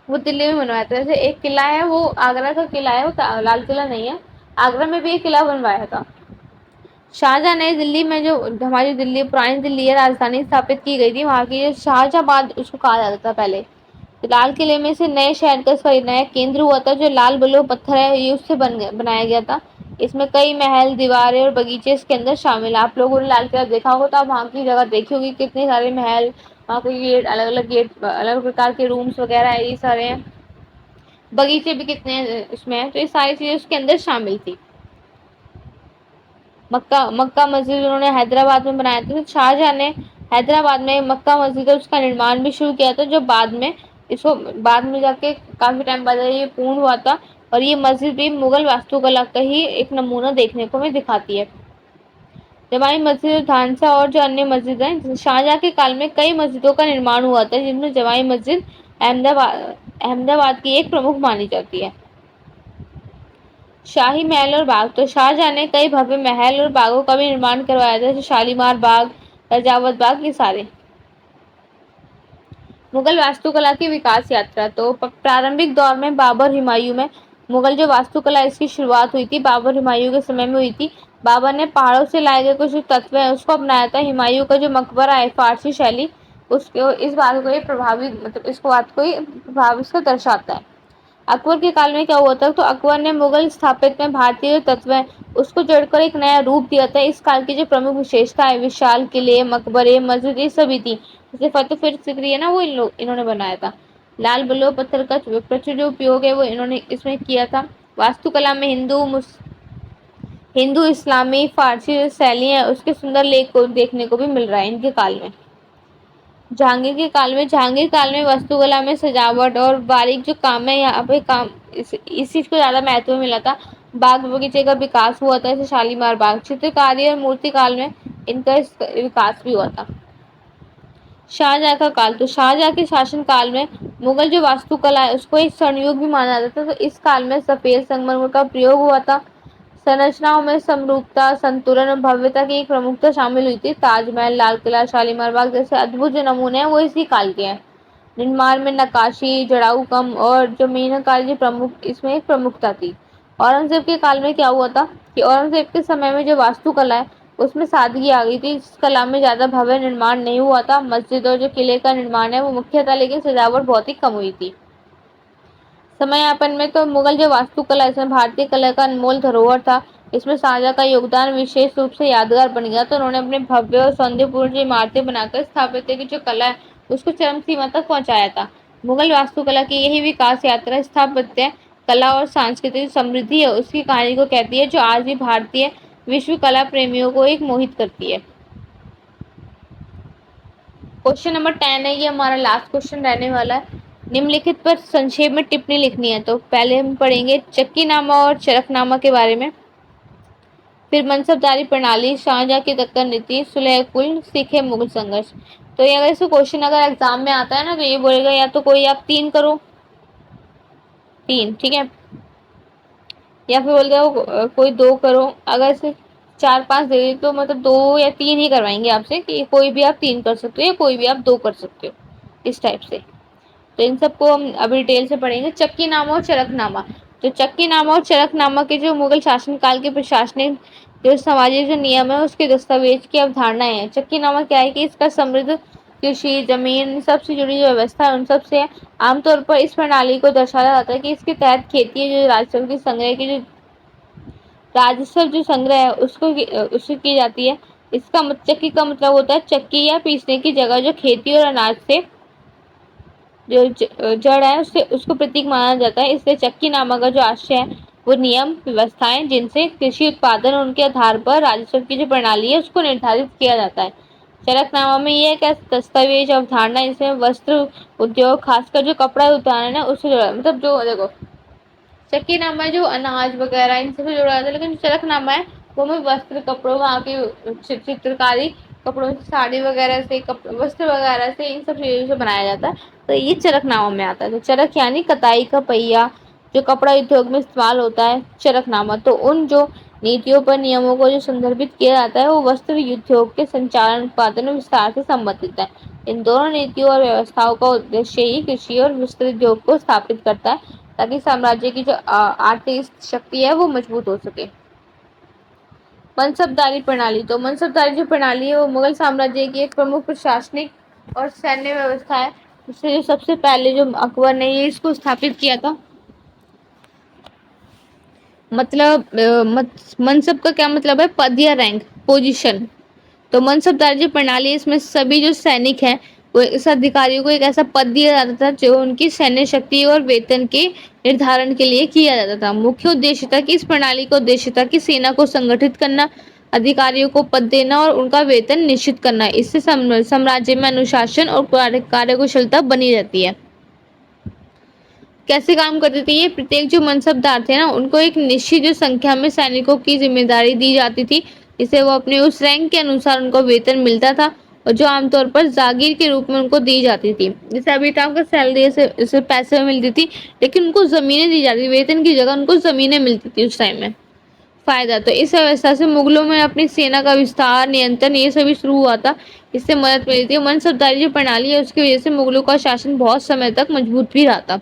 वो दिल्ली में बनवाया था। जैसे एक किला है वो आगरा का किला है, वो लाल किला नहीं है। आगरा में भी एक किला बनवाया था। शाहजहां ने दिल्ली में जो हमारी दिल्ली पुरानी दिल्ली है राजधानी स्थापित की गई थी, वहाँ की शाहजहाबाद उसको कहा जाता था पहले। तो लाल किले में से नए शहर का इसका नया केंद्र हुआ था। जो लाल बलुआ पत्थर है ये उससे बनाया गया था। इसमें कई महल, दीवारें और बगीचे इसके अंदर शामिल है। आप लोगों ने लाल किला देखा होगा तो आप वहाँ की जगह देखी होगी, कितने सारे महल, वहाँ के गेट, अलग अलग प्रकार के रूम्स वगैरह है, ये सारे हैं। बगीचे भी कितने इसमें है, तो ये सारी चीजें उसके अंदर शामिल थी। मक्का मस्जिद उन्होंने हैदराबाद में बनाया था। शाहजहां ने हैदराबाद में मक्का मस्जिद है उसका निर्माण भी शुरू किया था, जो बाद में जाके काफी टाइम बाद ये पूर्ण हुआ था। और ये मस्जिद भी मुगल वास्तुकला का ही एक नमूना देखने को हमें दिखाती है। जमाई मस्जिद, धानसा और जो अन्य मस्जिद हैं, शाहजहां के काल में कई मस्जिदों का निर्माण हुआ था, जिनमें जमाई मस्जिद अहमदाबाद की एक प्रमुख मानी जाती है। शाही महल और बाग, तो शाहजहां ने कई भव्य महल और बागों का भी निर्माण करवाया था, जैसे शालीमार बाग, रजावत बाग, ये सारे। मुगल वास्तुकला की विकास यात्रा, तो प्रारंभिक दौर में बाबर हुमायूं में मुगल जो वास्तुकला इसकी शुरुआत हुई थी बाबर हुमायूं के समय में हुई थी। बाबर ने पहाड़ों से लाए गए कुछ तत्व है उसको अपनाया था। हुमायूं का जो मकबरा है फारसी शैली, उसको इस बात को ये प्रभावी मतलब इस बात को ये प्रभाव इसको दर्शाता है। अकबर के काल में क्या हुआ था, तो अकबर ने मुगल स्थापित में भारतीय तत्व है उसको जोड़कर एक नया रूप दिया था। इस काल की जो प्रमुख विशेषता है विशाल किले, मकबरे, मस्जिद, ये सभी थी। जैसे फतेहपुर सिकरी है ना, वो इन्होंने बनाया था। लाल बलुआ पत्थर का प्रचुर जो उपयोग है वो इन्होंने इसमें किया था। वास्तुकला में हिंदू इस्लामी फारसी जो शैली है उसके सुंदर लेख को देखने को भी मिल रहा है इनके काल में। जहांगीर काल में वास्तुकला में सजावट और बारीक जो काम है, यहाँ पे काम इस चीज को ज्यादा महत्व मिला था। बाग बगीचे का विकास हुआ था, जैसे शालीमार बाग। चित्रकारी और मूर्ति काल में इनका विकास भी हुआ था। शाहजहां का काल, तो शाहजहां के शासन काल में मुगल जो वास्तुकला है उसको एक स्वर्णयुग भी माना जाता था। तो इस काल में सफेद संगमरमर का प्रयोग हुआ था। संरचनाओं में समरूपता, संतुलन और भव्यता की एक प्रमुखता शामिल हुई थी। ताजमहल, लाल किला, शालीमार बाग जैसे अद्भुत जो नमूने हैं वो इसी काल के हैं। निर्माण में नक्काशी, जड़ाऊ कम और जो मीनाकारी जी प्रमुख इसमें एक प्रमुखता थी। औरंगजेब के काल में क्या हुआ था कि औरंगजेब के समय में जो वास्तुकला है उसमें सादगी आ गई थी। इस कला में ज्यादा भव्य निर्माण नहीं हुआ था। मस्जिद और जो किले का निर्माण है वो मुख्य था, लेकिन सजावट बहुत ही कम हुई थी। समयापन में तो मुगल जो वास्तुकला इसमें भारतीय कला का अनमोल धरोहर था। इसमें शाहजहां का योगदान विशेष रूप से यादगार बन गया। तो उन्होंने अपने भव्य और सौंदर्यपूर्ण जो इमारतें बनाकर स्थापत्य की जो कला है उसको चरम सीमा तक पहुंचाया था। मुगल वास्तुकला की यही विकास यात्रा स्थापत्य कला और सांस्कृतिक समृद्धि है उसकी कहानी को कहती है, जो आज भी भारतीय विश्व कला प्रेमियों को एक मोहित करती है। क्वेश्चन नंबर 10 है, ये हमारा लास्ट क्वेश्चन रहने वाला है। निम्नलिखित पर संक्षेप में टिप्पणी लिखनी है। तो पहले हम पढ़ेंगे चक्कीनामा और चरकनामा के बारे में, फिर मनसबदारी प्रणाली, शाहजहां की दक्कन नीति, सुलह कुल, सीखे मुगल संघर्ष। तो ये अगर इसको क्वेश्चन अगर एग्जाम में आता है ना तो ये बोलेगा या तो कोई आप 3 करो, 3 ठीक है, या फिर बोल दो कोई 2 करो। अगर सिर्फ 4-5 दे दी तो मतलब 2 या 3 ही करवाएंगे आपसे कि कोई भी आप 3 कर सकते हो या कोई भी आप 2 कर सकते हो, इस टाइप से। तो इन सबको हम अभी डिटेल से पढ़ेंगे। चक्कीनामा और चरकनामा, तो चक्कीनामा और चरकनामा के जो मुगल शासन काल के प्रशासनिक जो सामाजिक जो नियम है उसके दस्तावेज की अवधारणाएं हैं। चक्कीनामा क्या है कि इसका समृद्ध कृषि जमीन सबसे जुड़ी जो व्यवस्था है उन सबसे है। आमतौर पर इस प्रणाली को दर्शाया जाता है कि इसके तहत खेती जो राजस्व की संग्रह की जो राजस्व जो संग्रह है उसको की जाती है। इसका चक्की का मतलब होता है चक्की या पीसने की जगह जो खेती और अनाज से जो जड़ है उससे उसको प्रतीक माना जाता है। इसलिए चक्की नामा का जो आशय है वो नियम व्यवस्थाएं जिनसे कृषि उत्पादन और उनके आधार पर राजस्व की जो प्रणाली है उसको निर्धारित किया जाता है। चरकनामा में यह एक दस्तावेज अवधारणा इसमें वस्त्र उद्योग खासकर जो कपड़ा उद्यान है उससे जुड़ा, मतलब जो देखो चक्कीनामा जो अनाज वगैरह इनसे भी जुड़ा जाता है, लेकिन चरकनामा है वो में वस्त्र कपड़ों वहाँ की चित्रकारी कपड़ों से साड़ी वगैरह से वस्त्र वगैरह से इन सब चीजों से बनाया जाता है। तो ये चरकनामा में आता है। तो चरक यानी कताई का पहिया जो कपड़ा उद्योग में इस्तेमाल होता है चरकनामा। तो उन जो नीतियों पर नियमों को जो संदर्भित किया जाता है वो वस्त्र उद्योग के संचालन उत्पादन और विस्तार से संबंधित है। इन दोनों नीतियों और व्यवस्थाओं का उद्देश्य ही कृषि और वस्त्र उद्योग को स्थापित करता है ताकि साम्राज्य की जो आर्थिक शक्ति है वो मजबूत हो सके। मनसबदारी प्रणाली, तो मनसबदारी जो प्रणाली है वो मुगल साम्राज्य की एक प्रमुख प्रशासनिक और सैन्य व्यवस्था है। इससे जो सबसे पहले जो अकबर ने ये इसको स्थापित किया था। मतलब मनसब का क्या मतलब है, पद या रैंक, पोजीशन। तो मनसबदारी जो प्रणाली है इसमें सभी जो सैनिक हैं वो इस अधिकारियों को एक ऐसा पद दिया जाता था जो उनकी सैन्य शक्ति और वेतन के निर्धारण के लिए किया जाता था। मुख्य उद्देश्य था कि इस प्रणाली का उद्देश्य था कि सेना को संगठित करना, अधिकारियों को पद देना और उनका वेतन निश्चित करना। इससे साम्राज्य में अनुशासन और कार्यकुशलता बनी रहती है। कैसे काम करती थी ये, प्रत्येक जो मनसबदार थे ना उनको एक निश्चित जो संख्या में सैनिकों की जिम्मेदारी दी जाती थी, जिसे वो अपने उस रैंक के अनुसार उनको वेतन मिलता था और जो आमतौर पर जागीर के रूप में उनको दी जाती थी। जैसे अभी तो आपको सैलरी से पैसे में मिलती थी, लेकिन उनको जमीनें दी जाती थी, वेतन की जगह उनको जमीनें मिलती थी उस टाइम में। फायदा, तो इस व्यवस्था से मुगलों में अपनी सेना का विस्तार नियंत्रण ये सभी शुरू हुआ था। इससे मदद मिली थी। मनसबदारी जो प्रणाली है उसकी वजह से मुगलों का शासन बहुत समय तक मजबूत भी रहा था।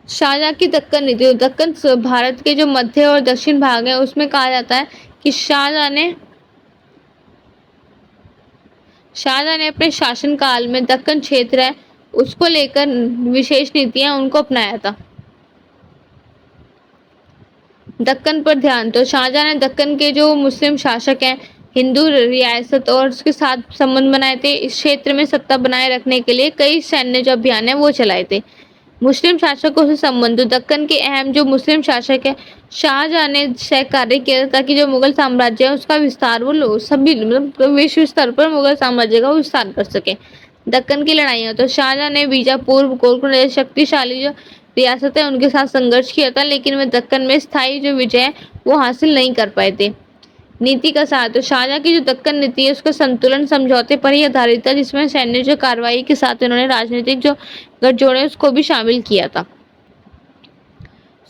शाहजहां की दक्कन नीति, दक्कन भारत के जो मध्य और दक्षिण भाग है उसमें कहा जाता है कि शाहजहां ने अपने शासन काल में दक्कन क्षेत्र है उसको लेकर विशेष नीतियां उनको अपनाया था। दक्कन पर ध्यान, तो शाहजहां ने दक्कन के जो मुस्लिम शासक हैं हिंदू रियासत और उसके साथ संबंध बनाए थे। इस क्षेत्र में सत्ता बनाए रखने के लिए कई सैन्य जो अभियान है वो चलाए थे। मुस्लिम शासकों से संबंध, तो दक्कन के अहम जो मुस्लिम शासक है, शाहजहां ने कार्य किया ताकि जो मुगल साम्राज्य है उसका विस्तार वो लोग सभी मतलब विश्व स्तर पर मुगल साम्राज्य का विस्तार कर सके। दक्कन की लड़ाइयाँ, तो शाहजहां ने बीजापुर, गोलकुंड जैसे शक्तिशाली जो रियासत है उनके साथ संघर्ष किया था, लेकिन वे दक्कन में स्थायी जो विजय है वो हासिल नहीं कर पाए थे। नीति का साथ, तो शाहजहां की जो दक्कन नीति है उसका संतुलन समझौते पर ही आधारित था, जिसमें सैन्य जो कार्रवाई के साथ उन्होंने राजनीतिक जो गठजोड़ उसको भी शामिल किया था।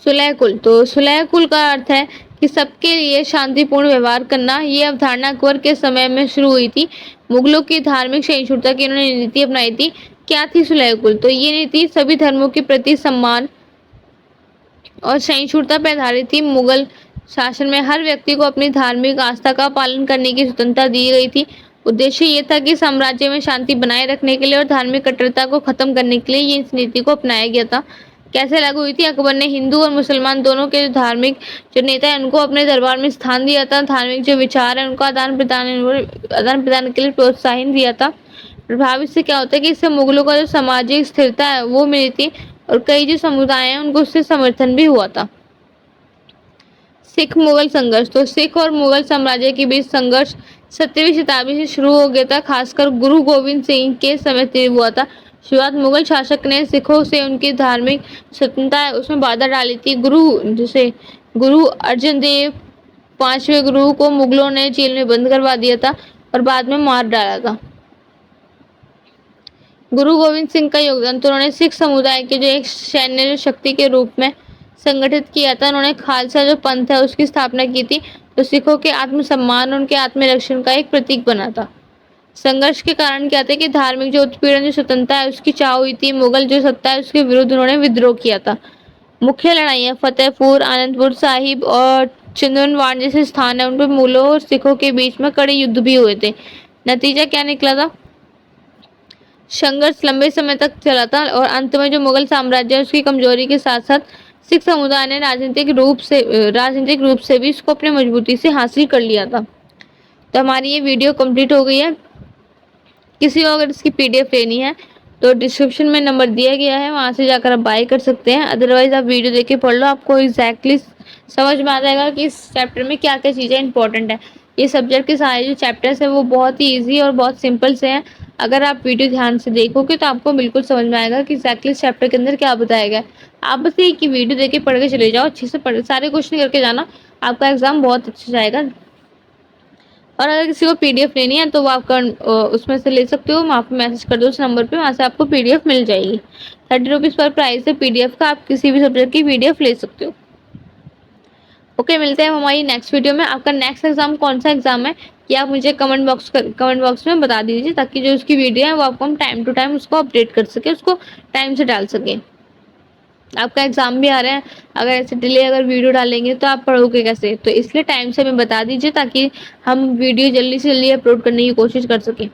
सुलह कुल, तो सुलह कुल का अर्थ है कि सबके लिए शांतिपूर्ण व्यवहार करना। ये अवधारणा अकबर के समय में शुरू हुई थी। मुगलों की धार्मिक सहिष्णुता की उन्होंने नीति अपनाई थी। क्या थी सुलह कुल? तो ये नीति सभी धर्मों के प्रति सम्मान और सहिष्णुता पर आधारित थी। मुगल शासन में हर व्यक्ति को अपनी धार्मिक आस्था का पालन करने की स्वतंत्रता दी गई थी। उद्देश्य ये था कि साम्राज्य में शांति बनाए रखने के लिए और धार्मिक कट्टरता को खत्म करने के लिए ये इस नीति को अपनाया गया था। कैसे लागू हुई थी? अकबर ने हिंदू और मुसलमान दोनों के जो धार्मिक जो नेता है उनको अपने दरबार में स्थान दिया था। धार्मिक जो विचार है उनको आदान प्रदान के लिए प्रोत्साहन दिया था। प्रभाव इससे क्या होता है कि इससे मुगलों का जो सामाजिक स्थिरता है वो मिली थी और कई जो समुदाय हैं उनको उससे समर्थन भी हुआ था। सिख मुगल संघर्ष, तो सिख और मुगल साम्राज्य के बीच संघर्ष 17वीं शताब्दी से शुरू हो गया था, खासकर गुरु गोविंद सिंह के समय तीव्र हुआ था। शुरुआत मुगल शासक ने सिखों से उनकी धार्मिक स्वतंत्रता है उसमें बाधा डाली थी। गुरु अर्जन देव पांचवें गुरु को मुगलों ने जेल में बंद करवा दिया था और बाद में मार डाला था। गुरु गोविंद सिंह का योगदान, तो उन्होंने सिख समुदाय के जो एक सैन्य शक्ति के रूप में संगठित किया था। उन्होंने खालसा जो पंथ है उसकी स्थापना की थी, जो सिखों के आत्मसम्मान उनके आत्मरक्षण का एक प्रतीक बना था। संघर्ष के कारण क्या थे कि धार्मिक जो उत्पीड़न जो स्वतंत्रता है उसकी चाह हुई थी। मुगल जो सत्ता है उसके विरुद्ध उन्होंने विद्रोह किया था। मुख्य लड़ाइयाँ फतेहपुर, आनंदपुर साहिब और चिंदवाड़ा जैसे स्थान है उन पर मुगलों और सिखों के बीच में कड़े युद्ध भी हुए थे। नतीजा क्या निकला था? संघर्ष लंबे समय तक चला था और अंत में जो मुगल साम्राज्य है उसकी कमजोरी के साथ साथ सिख समुदाय ने राजनीतिक रूप से भी इसको अपने मजबूती से हासिल कर लिया था। तो हमारी ये वीडियो कंप्लीट हो गई है। किसी को अगर इसकी पीडीएफ लेनी है तो डिस्क्रिप्शन में नंबर दिया गया है, वहां से जाकर आप बाय कर सकते हैं। अदरवाइज आप वीडियो देख के पढ़ लो, आपको एग्जैक्टली समझ में आ जाएगा कि इस चैप्टर में क्या क्या चीज़ें इंपॉर्टेंट है। ये सब्जेक्ट के सारे जो चैप्टर्स है वो बहुत ही ईजी और बहुत सिंपल से हैं। अगर आप वीडियो ध्यान से देखोगे तो आपको बिल्कुल समझ में आएगा कि एग्जैक्टली इस चैप्टर के अंदर क्या बताया गया है। आप बस एक ही वीडियो देख के पढ़ के चले जाओ, अच्छे से पढ़ सारे क्वेश्चन करके जाना, आपका एग्जाम बहुत अच्छा जाएगा। और अगर किसी को पीडीएफ लेनी है तो वो आपका उसमें से ले सकते हो, वहाँ पे मैसेज कर दो उस नंबर पे, वहाँ से आपको पीडीएफ मिल जाएगी। 30 रुपीज़ पर प्राइस है पीडीएफ का, आप किसी भी सब्जेक्ट की पीडीएफ ले सकते हो। ओके, मिलते हैं हमारी नेक्स्ट वीडियो में। आपका नेक्स्ट एग्जाम कौन सा एग्जाम है ये आप मुझे कमेंट बॉक्स में बता दीजिए, ताकि जो उसकी वीडियो है वो आपको हम टाइम टू टाइम उसको अपडेट कर सके, उसको टाइम से डाल सके। आपका एग्जाम भी आ रहा है, अगर ऐसे डिले अगर वीडियो डालेंगे तो आप पढ़ोगे कैसे? तो इसलिए टाइम से हमें बता दीजिए ताकि हम वीडियो जल्दी से जल्दी अपलोड करने की कोशिश कर सकें।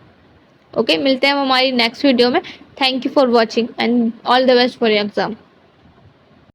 ओके, मिलते हैं हम हमारी नेक्स्ट वीडियो में। Thank you for watching and all the best for your exam.